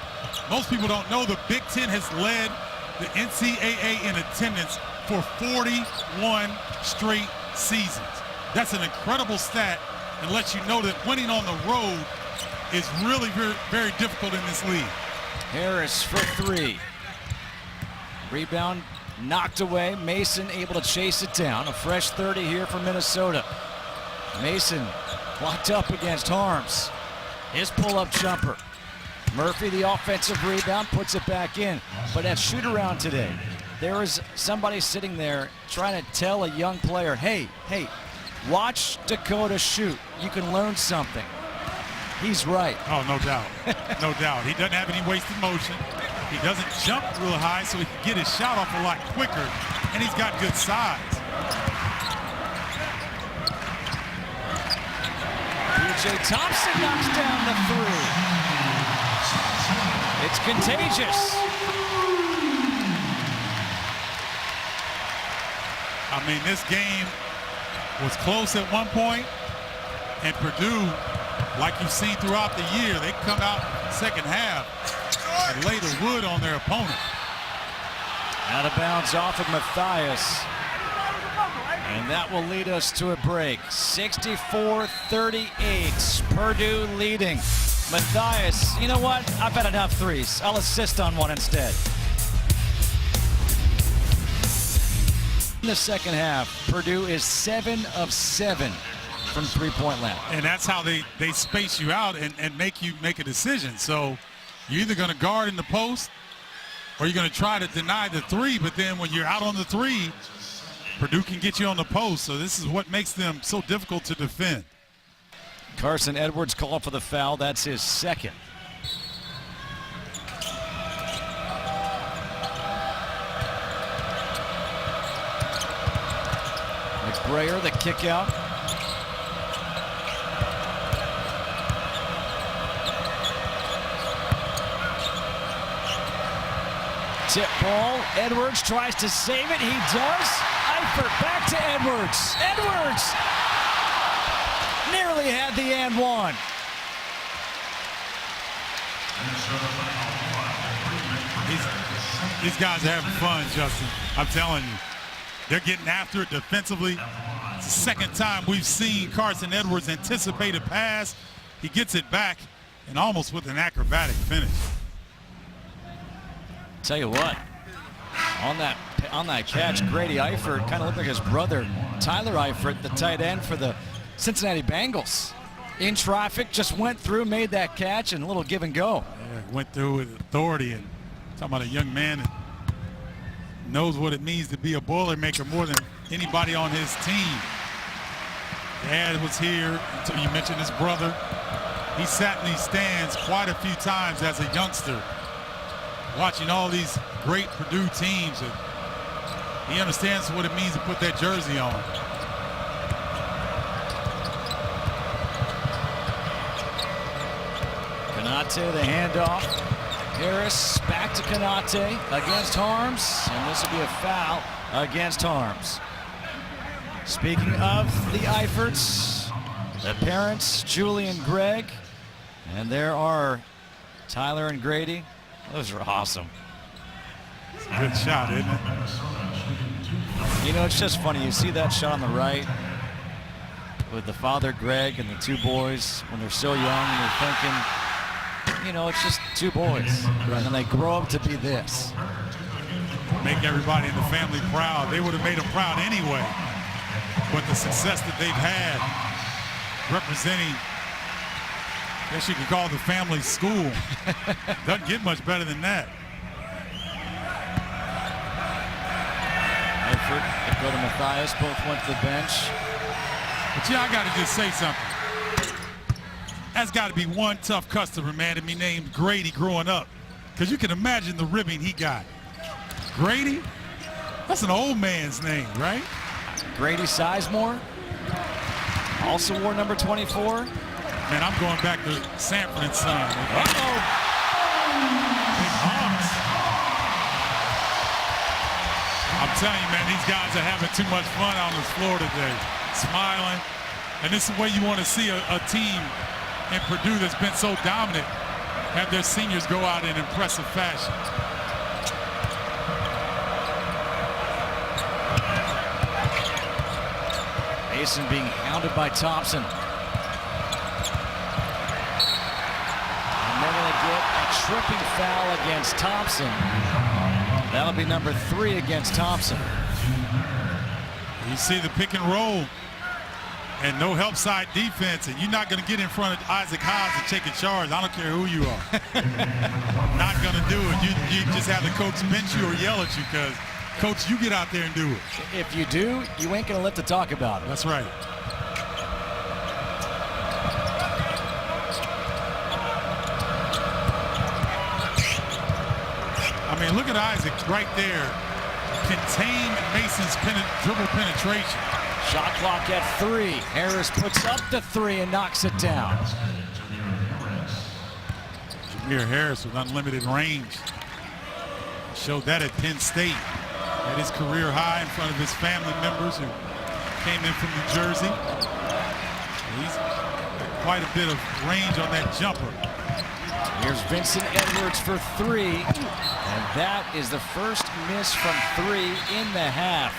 most people don't know the Big Ten has led the NCAA in attendance for 41 straight seasons. That's an incredible stat and lets you know that winning on the road is really very, very difficult in this league. Harris for 3. Rebound knocked away. Mason able to chase it down. A fresh 30 here for Minnesota. Mason locked up against Harms. His pull-up jumper. Murphy, the offensive rebound, puts it back in. But at shoot-around today, there was somebody sitting there trying to tell a young player, hey, watch Dakota shoot. You can learn something. He's right. Oh, no doubt. No doubt. He doesn't have any wasted motion. He doesn't jump real high, so he can get his shot off a lot quicker, and he's got good size. PJ Thompson knocks down the three. It's contagious. I mean, this game was close at one point, and Purdue, like you've seen throughout the year, they come out second half and lay the wood on their opponent. Out of bounds off of Matthias. And that will lead us to a break. 64-38, Purdue leading. Matthias, you know what? I've had enough threes. I'll assist on one instead. In the second half, Purdue is 7 of 7 from three-point land. And that's how they space you out and make you make a decision. So you're either going to guard in the post or you're going to try to deny the three, but then when you're out on the three, Purdue can get you on the post. So this is what makes them so difficult to defend. Carson Edwards called for the foul. That's his second. McBrayer, the kick out. Tip ball. Edwards tries to save it. He does. Eifert back to Edwards. Edwards nearly had the and one. These guys are having fun, Justin. I'm telling you. They're getting after it defensively. It's the second time we've seen Carson Edwards anticipate a pass. He gets it back and almost with an acrobatic finish. Tell you what, on that catch, Grady Eifert kind of looked like his brother, Tyler Eifert, the tight end for the Cincinnati Bengals. In traffic, just went through, made that catch, and a little give and go. Yeah, went through with authority. And talking about a young man that knows what it means to be a Boilermaker more than anybody on his team. Dad was here until you mentioned his brother. He sat in these stands quite a few times as a youngster, watching all these great Purdue teams. And he understands what it means to put that jersey on. Konate, the handoff. Harris back to Konate against Harms, and this will be a foul against Harms. Speaking of the Eiferts, the parents, Julie and Greg, and there are Tyler and Grady. Those are awesome. Good shot, isn't it? You know, it's just funny. You see that shot on the right with the father, Greg, and the two boys when they're so young, and you're thinking, you know, it's just two boys. Right. And they grow up to be this. Make everybody in the family proud. They would have made them proud anyway. But the success that they've had representing, I guess you could call it the family school, doesn't get much better than that. Eifert, they go to Matthias, both went to the bench. But yeah, I got to just say something. That's got to be one tough customer, man, to be named Grady growing up. Because you can imagine the ribbing he got. Grady? That's an old man's name, right? Grady Sizemore also wore number 24. Man, I'm going back to Sanford and Son. Uh-oh. Big arms. I'm telling you, man, these guys are having too much fun on this floor today. Smiling. And this is the way you want to see a team in Purdue that's been so dominant have their seniors go out in impressive fashion. Mason being hounded by Thompson. And they're going to get a tripping foul against Thompson. That'll be number 3 against Thompson. You see the pick and roll and no help side defense, and you're not going to get in front of Isaac Hobbs and take a charge. I don't care who you are. Not going to do it. You just have the coach bench you or yell at you because, Coach, you get out there and do it. If you do, you ain't going to live to talk about it. That's right. at Isaac right there. Contain Mason's dribble penetration. Shot clock at 3. Harris puts up the 3 and knocks it down. Jameer Harris with unlimited range. Showed that at Penn State. At his career high in front of his family members who came in from New Jersey. He's got quite a bit of range on that jumper. Here's Vincent Edwards for 3. And that is the first miss from 3 in the half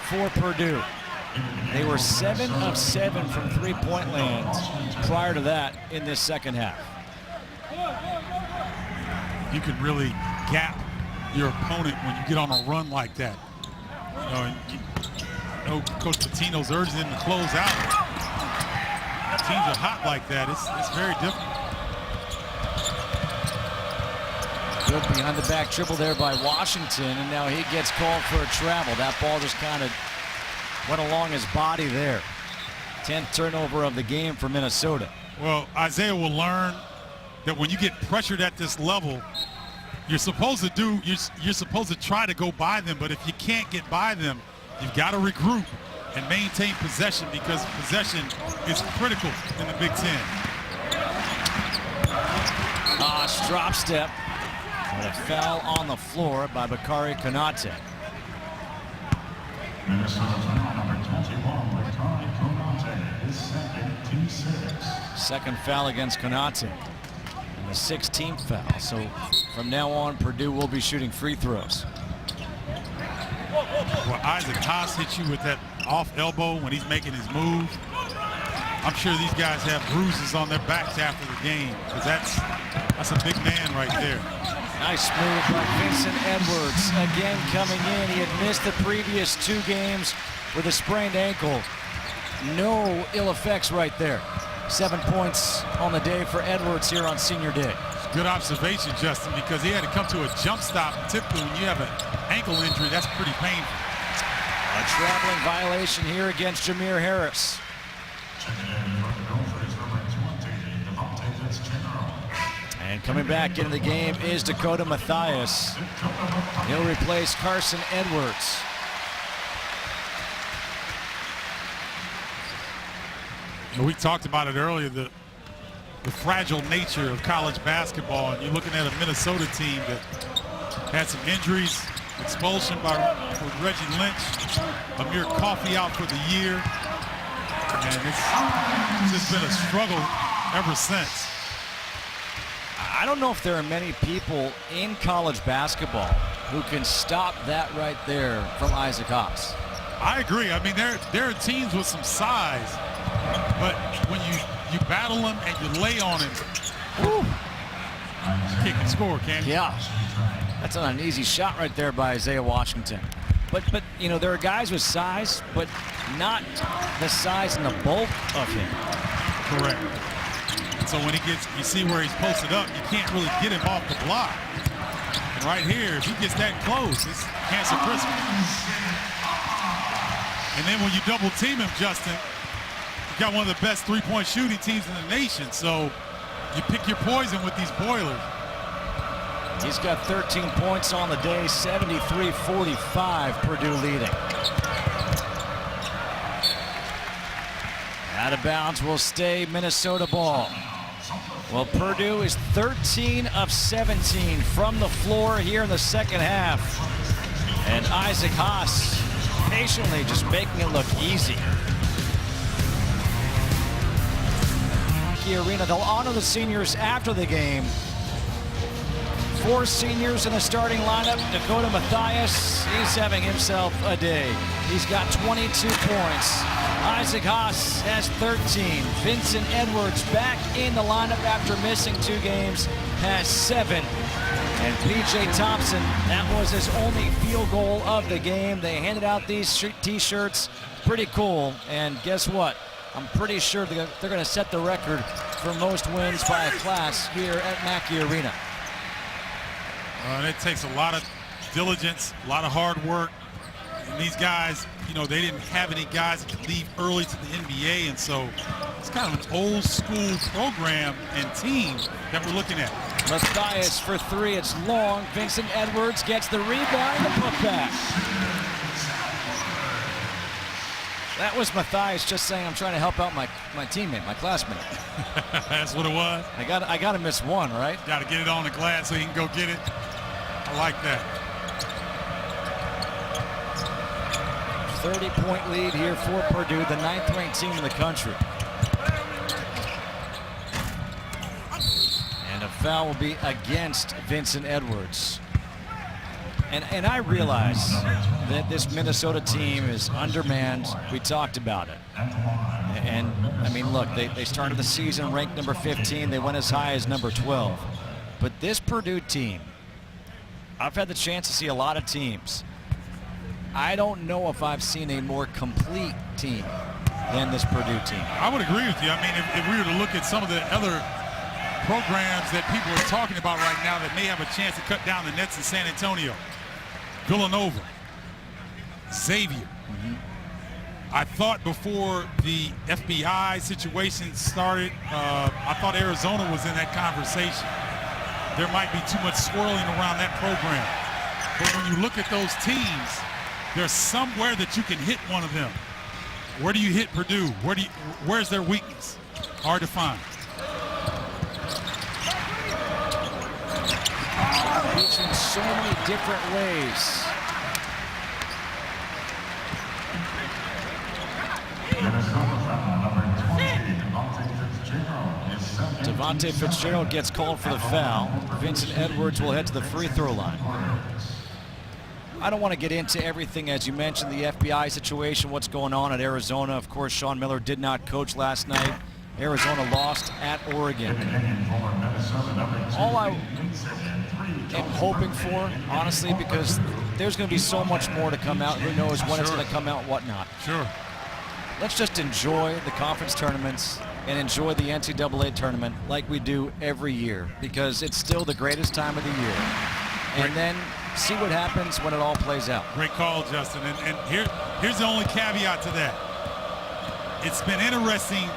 for Purdue. They were 7 of 7 from three-point land prior to that in this second half. You can really gap your opponent when you get on a run like that. You know Coach Pitino's urging them to close out. Teams are hot like that. It's very difficult. Good behind the back dribble there by Washington, and now he gets called for a travel. That ball just kind of went along his body there. 10th turnover of the game for Minnesota. Well, Isaiah will learn that when you get pressured at this level, you're supposed to try to go by them, but if you can't get by them, you've got to regroup and maintain possession, because possession is critical in the Big Ten. Drop step, but it fell on the floor by Bakari Konate. Second foul against Konate, and the 16th foul. So from now on, Purdue will be shooting free throws. Well, Isaac Haas hits you with that off elbow when he's making his move. I'm sure these guys have bruises on their backs after the game, because that's a big man right there. Nice move by Vincent Edwards. Again coming in. He had missed the previous 2 games with a sprained ankle. No ill effects right there. 7 points on the day for Edwards here on senior day. Good observation, Justin, because he had to come to a jump stop. Typically, when you have an ankle injury, that's pretty painful. A traveling violation here against Jameer Harris. And coming back into the game is Dakota Mathias. He'll replace Carson Edwards. We talked about it earlier, the fragile nature of college basketball, and you're looking at a Minnesota team that had some injuries, expulsion for Reggie Lynch, Amir Coffey out for the year, and it's just been a struggle ever since. I don't know if there are many people in college basketball who can stop that right there from Isaac Haas. I agree. I mean, there are teams with some size, but when you battle him and you lay on him, kick and score, Cam. Yeah, that's not an easy shot right there by Isaiah Washington. But you know, there are guys with size, but not the size and the bulk of him. Correct. So when he gets, you see where he's posted up, you can't really get him off the block. And right here, if he gets that close, it's cancer Christmas. And then when you double team him, Justin, you've got one of the best three-point shooting teams in the nation. So you pick your poison with these Boilers. He's got 13 points on the day, 73-45, Purdue leading. Out of bounds will stay Minnesota ball. Well, Purdue is 13 of 17 from the floor here in the second half. And Isaac Haas patiently just making it look easy. Arena, they'll honor the seniors after the game. 4 seniors in the starting lineup. Dakota Mathias, he's having himself a day. He's got 22 points. Isaac Haas has 13. Vincent Edwards back in the lineup after missing 2 games, has 7. And P.J. Thompson, that was his only field goal of the game. They handed out these T-shirts. Pretty cool. And guess what? I'm pretty sure they're going to set the record for most wins by a class here at Mackey Arena. And it takes a lot of diligence, a lot of hard work. And these guys, you know, they didn't have any guys that could leave early to the NBA, and so it's kind of an old school program and team that we're looking at. Mathias for three. It's long. Vincent Edwards gets the rebound, the putback. That was Mathias just saying, I'm trying to help out my teammate, my classmate. That's what it was. I got to miss one, right? Got to get it on the glass so he can go get it. I like that. 30-point lead here for Purdue, the 9th-ranked team in the country. And a foul will be against Vincent Edwards. And I realize that this Minnesota team is undermanned. We talked about it. And I mean, look, they started the season ranked number 15. They went as high as number 12. But this Purdue team, I've had the chance to see a lot of teams. I don't know if I've seen a more complete team than this Purdue team. I would agree with you. I mean, if we were to look at some of the other programs that people are talking about right now that may have a chance to cut down the nets in San Antonio, Villanova, Xavier. I thought before the FBI situation started, I thought Arizona was in that conversation. There might be too much swirling around that program. But when you look at those teams, there's somewhere that you can hit one of them. Where do you hit Purdue? Where's their weakness? Hard to find. In so many different ways. Devontae Fitzgerald gets called for the foul. Vincent Edwards will head to the free throw line. I don't want to get into everything, as you mentioned, the FBI situation, what's going on at Arizona. Of course, Sean Miller did not coach last night. Arizona lost at Oregon. All I am hoping for, honestly, because there's going to be so much more to come out. Who knows when it's going to come out, whatnot. Sure. Let's just enjoy the conference tournaments and enjoy the NCAA tournament like we do every year, because it's still the greatest time of the year. And then see what happens when it all plays out. Great call, Justin. And here's the only caveat to that. It's been interesting,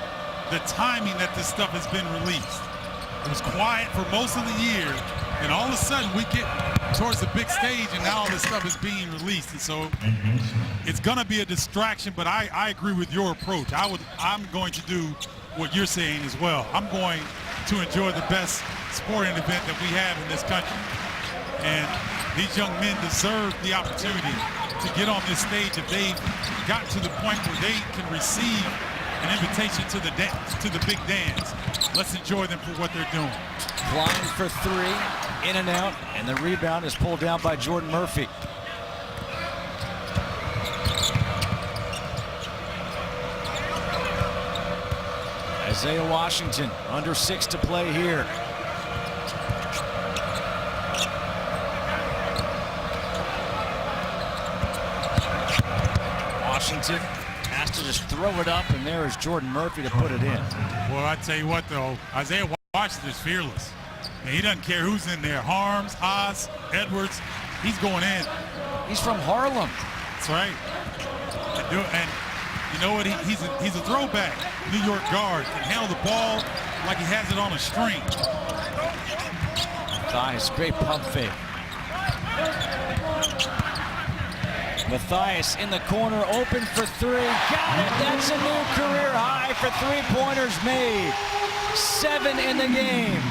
the timing that this stuff has been released. It was quiet for most of the year, and all of a sudden we get towards the big stage and now all this stuff is being released. And so it's going to be a distraction, but I agree with your approach. I'm going to do what you're saying as well. I'm going to enjoy the best sporting event that we have in this country. And these young men deserve the opportunity to get on this stage if they've gotten to the point where they can receive an invitation to the big dance. Let's enjoy them for what they're doing. Flying for three, in and out, and the rebound is pulled down by Jordan Murphy. Isaiah Washington, under 6 to play here. Washington has to just throw it up, and there is Jordan Murphy to put it in. Well, I tell you what, though, Isaiah Washington is fearless. And he doesn't care who's in there. Harms, Haas, Edwards, he's going in. He's from Harlem. That's right. And you know what? He's a throwback New York guard. Can handle the ball like he has it on a string. Mathias, great pump fake. Mathias in the corner, open for three. Got it. That's a new career high for three-pointers made. 7 in the game.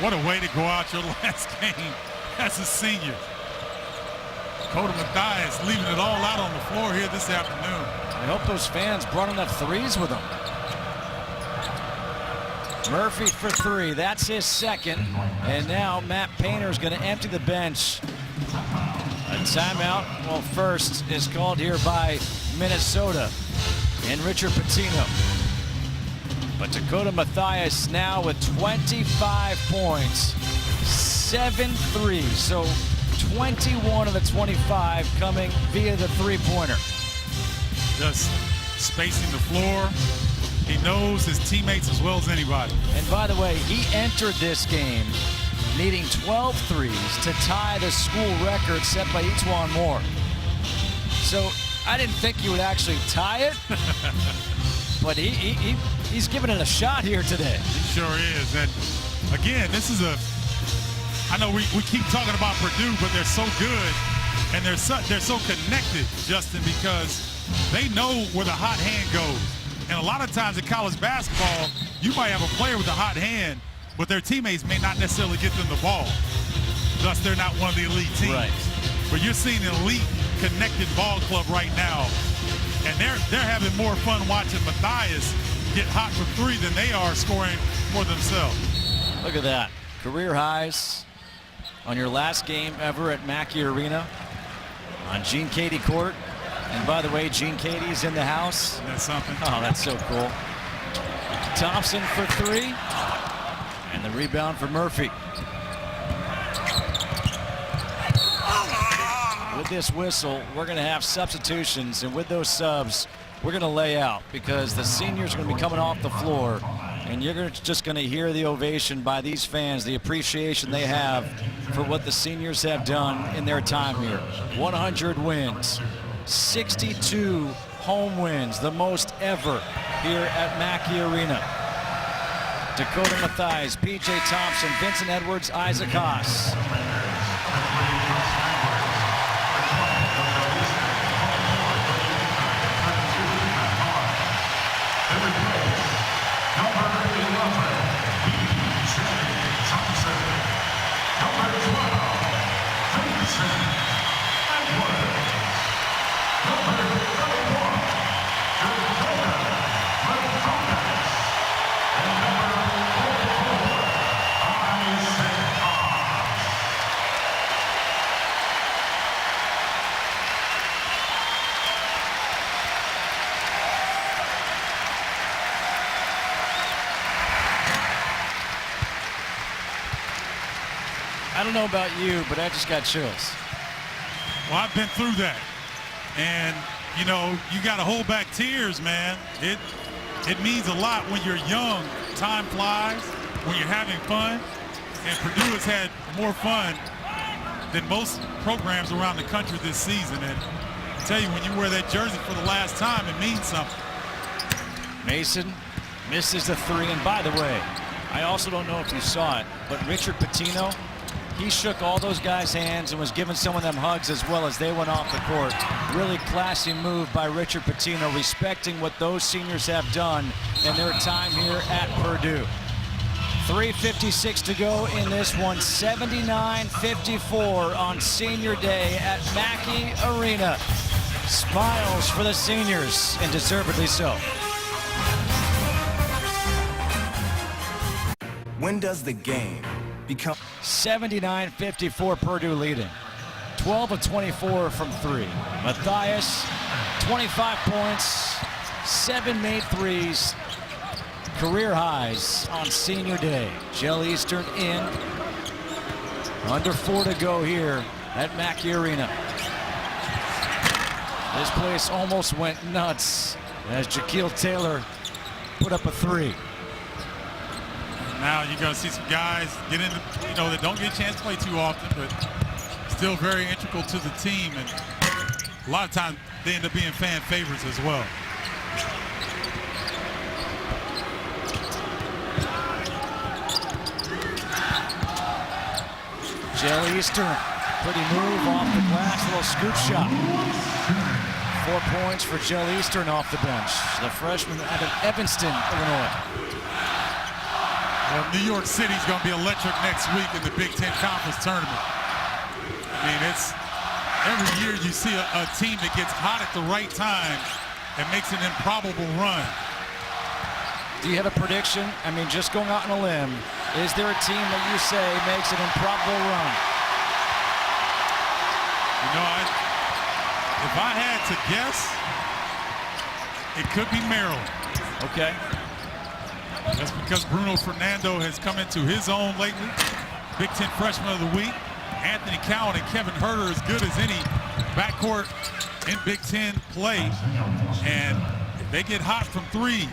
What a way to go out your last game as a senior. Dakota Mathias leaving it all out on the floor here this afternoon. I hope those fans brought enough threes with him. Murphy for three. That's his second. And now Matt Painter's going to empty the bench. A timeout, well, first is called here by Minnesota and Richard Pitino. But Dakota Mathias now with 25 points, 7 threes. So 21 of the 25 coming via the three-pointer. Just spacing the floor. He knows his teammates as well as anybody. And by the way, he entered this game needing 12 threes to tie the school record set by Etuan Moore. So I didn't think he would actually tie it, but he's giving it a shot here today. He sure is. And again, this is I know we keep talking about Purdue, but they're so good and they're so connected, Justin, because they know where the hot hand goes. And a lot of times in college basketball, you might have a player with a hot hand, but their teammates may not necessarily get them the ball. Thus, they're not one of the elite teams. Right. But you're seeing an elite connected ball club right now, and they're having more fun watching Matthias get hot from three than they are scoring for themselves. Look at that. Career highs on your last game ever at Mackey Arena on Gene Cady Court. And by the way, Gene Cady's in the house. Isn't that something? Oh, that's so cool. Thompson for three. And the rebound for Murphy. With this whistle, we're going to have substitutions. And with those subs, we're going to lay out because the seniors are going to be coming off the floor. And you're just going to hear the ovation by these fans, the appreciation they have for what the seniors have done in their time here. 100 wins, 62 home wins, the most ever here at Mackey Arena. Dakota Mathias, P.J. Thompson, Vincent Edwards, Isaac Haas. I don't know about you, but I just got chills. Well, I've been through that. And, you know, you got to hold back tears, man. It means a lot when you're young. Time flies when you're having fun. And Purdue has had more fun than most programs around the country this season. And I tell you, when you wear that jersey for the last time, it means something. Mason misses the three. And by the way, I also don't know if you saw it, but Richard Pitino, he shook all those guys' hands and was giving some of them hugs as well as they went off the court. Really classy move by Richard Pitino, respecting what those seniors have done in their time here at Purdue. 3:56 to go in this one, 79-54 on senior day at Mackey Arena. Smiles for the seniors, and deservedly so. When does the game become 79-54 Purdue leading. 12 of 24 from three. Matthias, 25 points, 7 made threes. Career highs on senior day. Jell Eastern in. Under 4 to go here at Mackey Arena. This place almost went nuts as Jaquil Taylor put up a three. Now you're going to see some guys get into, you know, that don't get a chance to play too often, but still very integral to the team. And a lot of times they end up being fan favorites as well. Jell Eastern, pretty move off the glass, little scoop shot. 4 points for Jell Eastern off the bench. The freshman out of Evanston, Illinois. Well, New York City's going to be electric next week in the Big Ten Conference Tournament. I mean, it's every year you see a team that gets hot at the right time and makes an improbable run. Do you have a prediction? I mean, just going out on a limb, is there a team that you say makes an improbable run? You know, if I had to guess, it could be Maryland. Okay. That's because Bruno Fernando has come into his own lately. Big Ten Freshman of the Week. Anthony Cowan and Kevin Herter as good as any backcourt in Big Ten play. And if they get hot from three,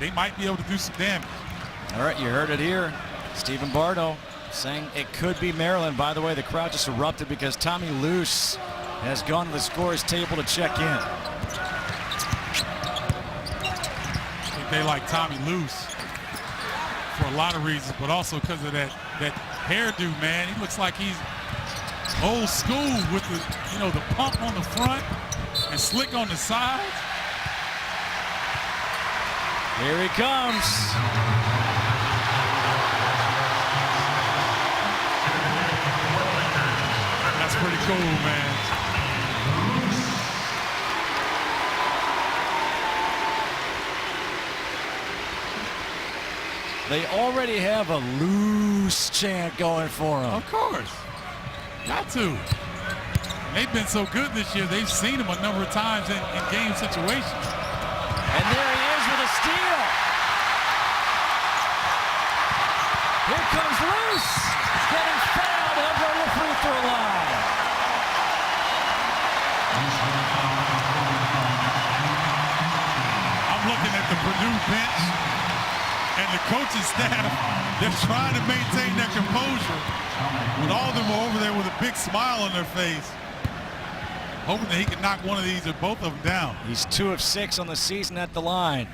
they might be able to do some damage. All right, you heard it here. Stephen Bardo saying it could be Maryland. By the way, the crowd just erupted because Tommy Luce has gone to the scorer's table to check in. I think they like Tommy Luce for a lot of reasons, but also because of that hairdo, man. He looks like he's old school with the pump on the front and slick on the sides. Here he comes. That's pretty cool, man. They already have a loose chant going for him. Of course. Got to. They've been so good this year. They've seen him a number of times in game situations. And there he is with a steal. Here comes Luce. Getting fouled. He'll go to the free throw line. I'm looking at the Purdue bench and the coaching staff. They're trying to maintain their composure, but all of them are over there with a big smile on their face, hoping that he can knock one of these or both of them down. He's 2 of 6 on the season at the line.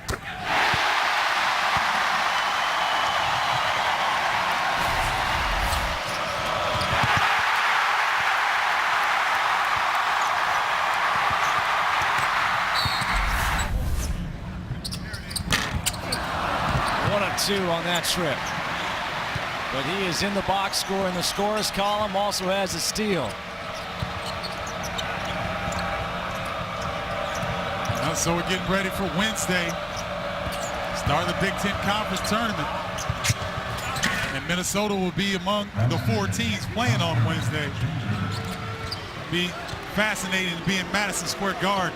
Two on that trip, but he is in the box score in the scorers column, also has a steal. So we're getting ready for Wednesday, start of the Big Ten Conference Tournament, and Minnesota will be among the 4 teams playing on Wednesday. Be fascinating to be in Madison Square Garden.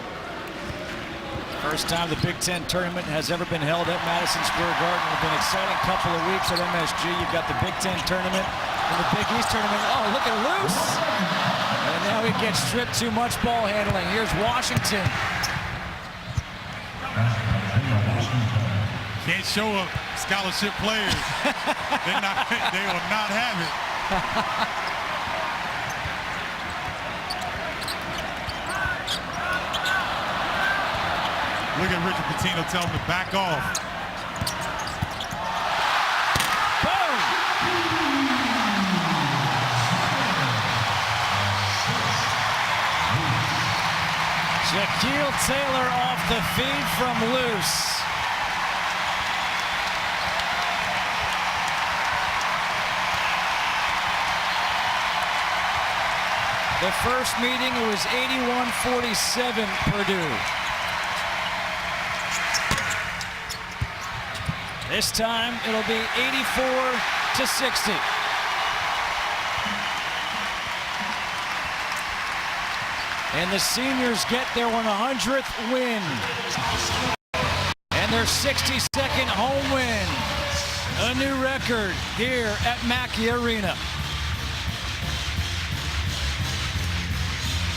First time the Big Ten tournament has ever been held at Madison Square Garden. It's been an exciting couple of weeks at MSG. You've got the Big Ten tournament and the Big East tournament. Oh, look at Luce. And now he gets stripped too much ball handling. Here's Washington. Can't show up scholarship players. They will not have it. Look at Richard Pitino tell him to back off. Boom! Shaquille Taylor off the feed from Luce. The first meeting, it was 81-47 Purdue. This time, it'll be 84-60. And the seniors get their 100th win. And their 62nd home win. A new record here at Mackey Arena.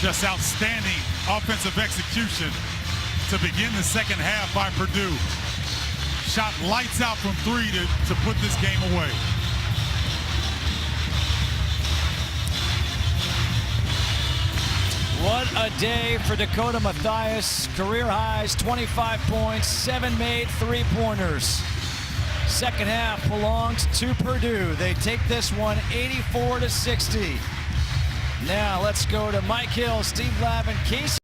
Just outstanding offensive execution to begin the second half by Purdue. Shot lights out from 3 to put this game away. What a day for Dakota Mathias. Career highs, 25 points, 7 made three-pointers. Second half belongs to Purdue. They take this one 84-60. Now let's go to Mike Hill, Steve Lavin, Casey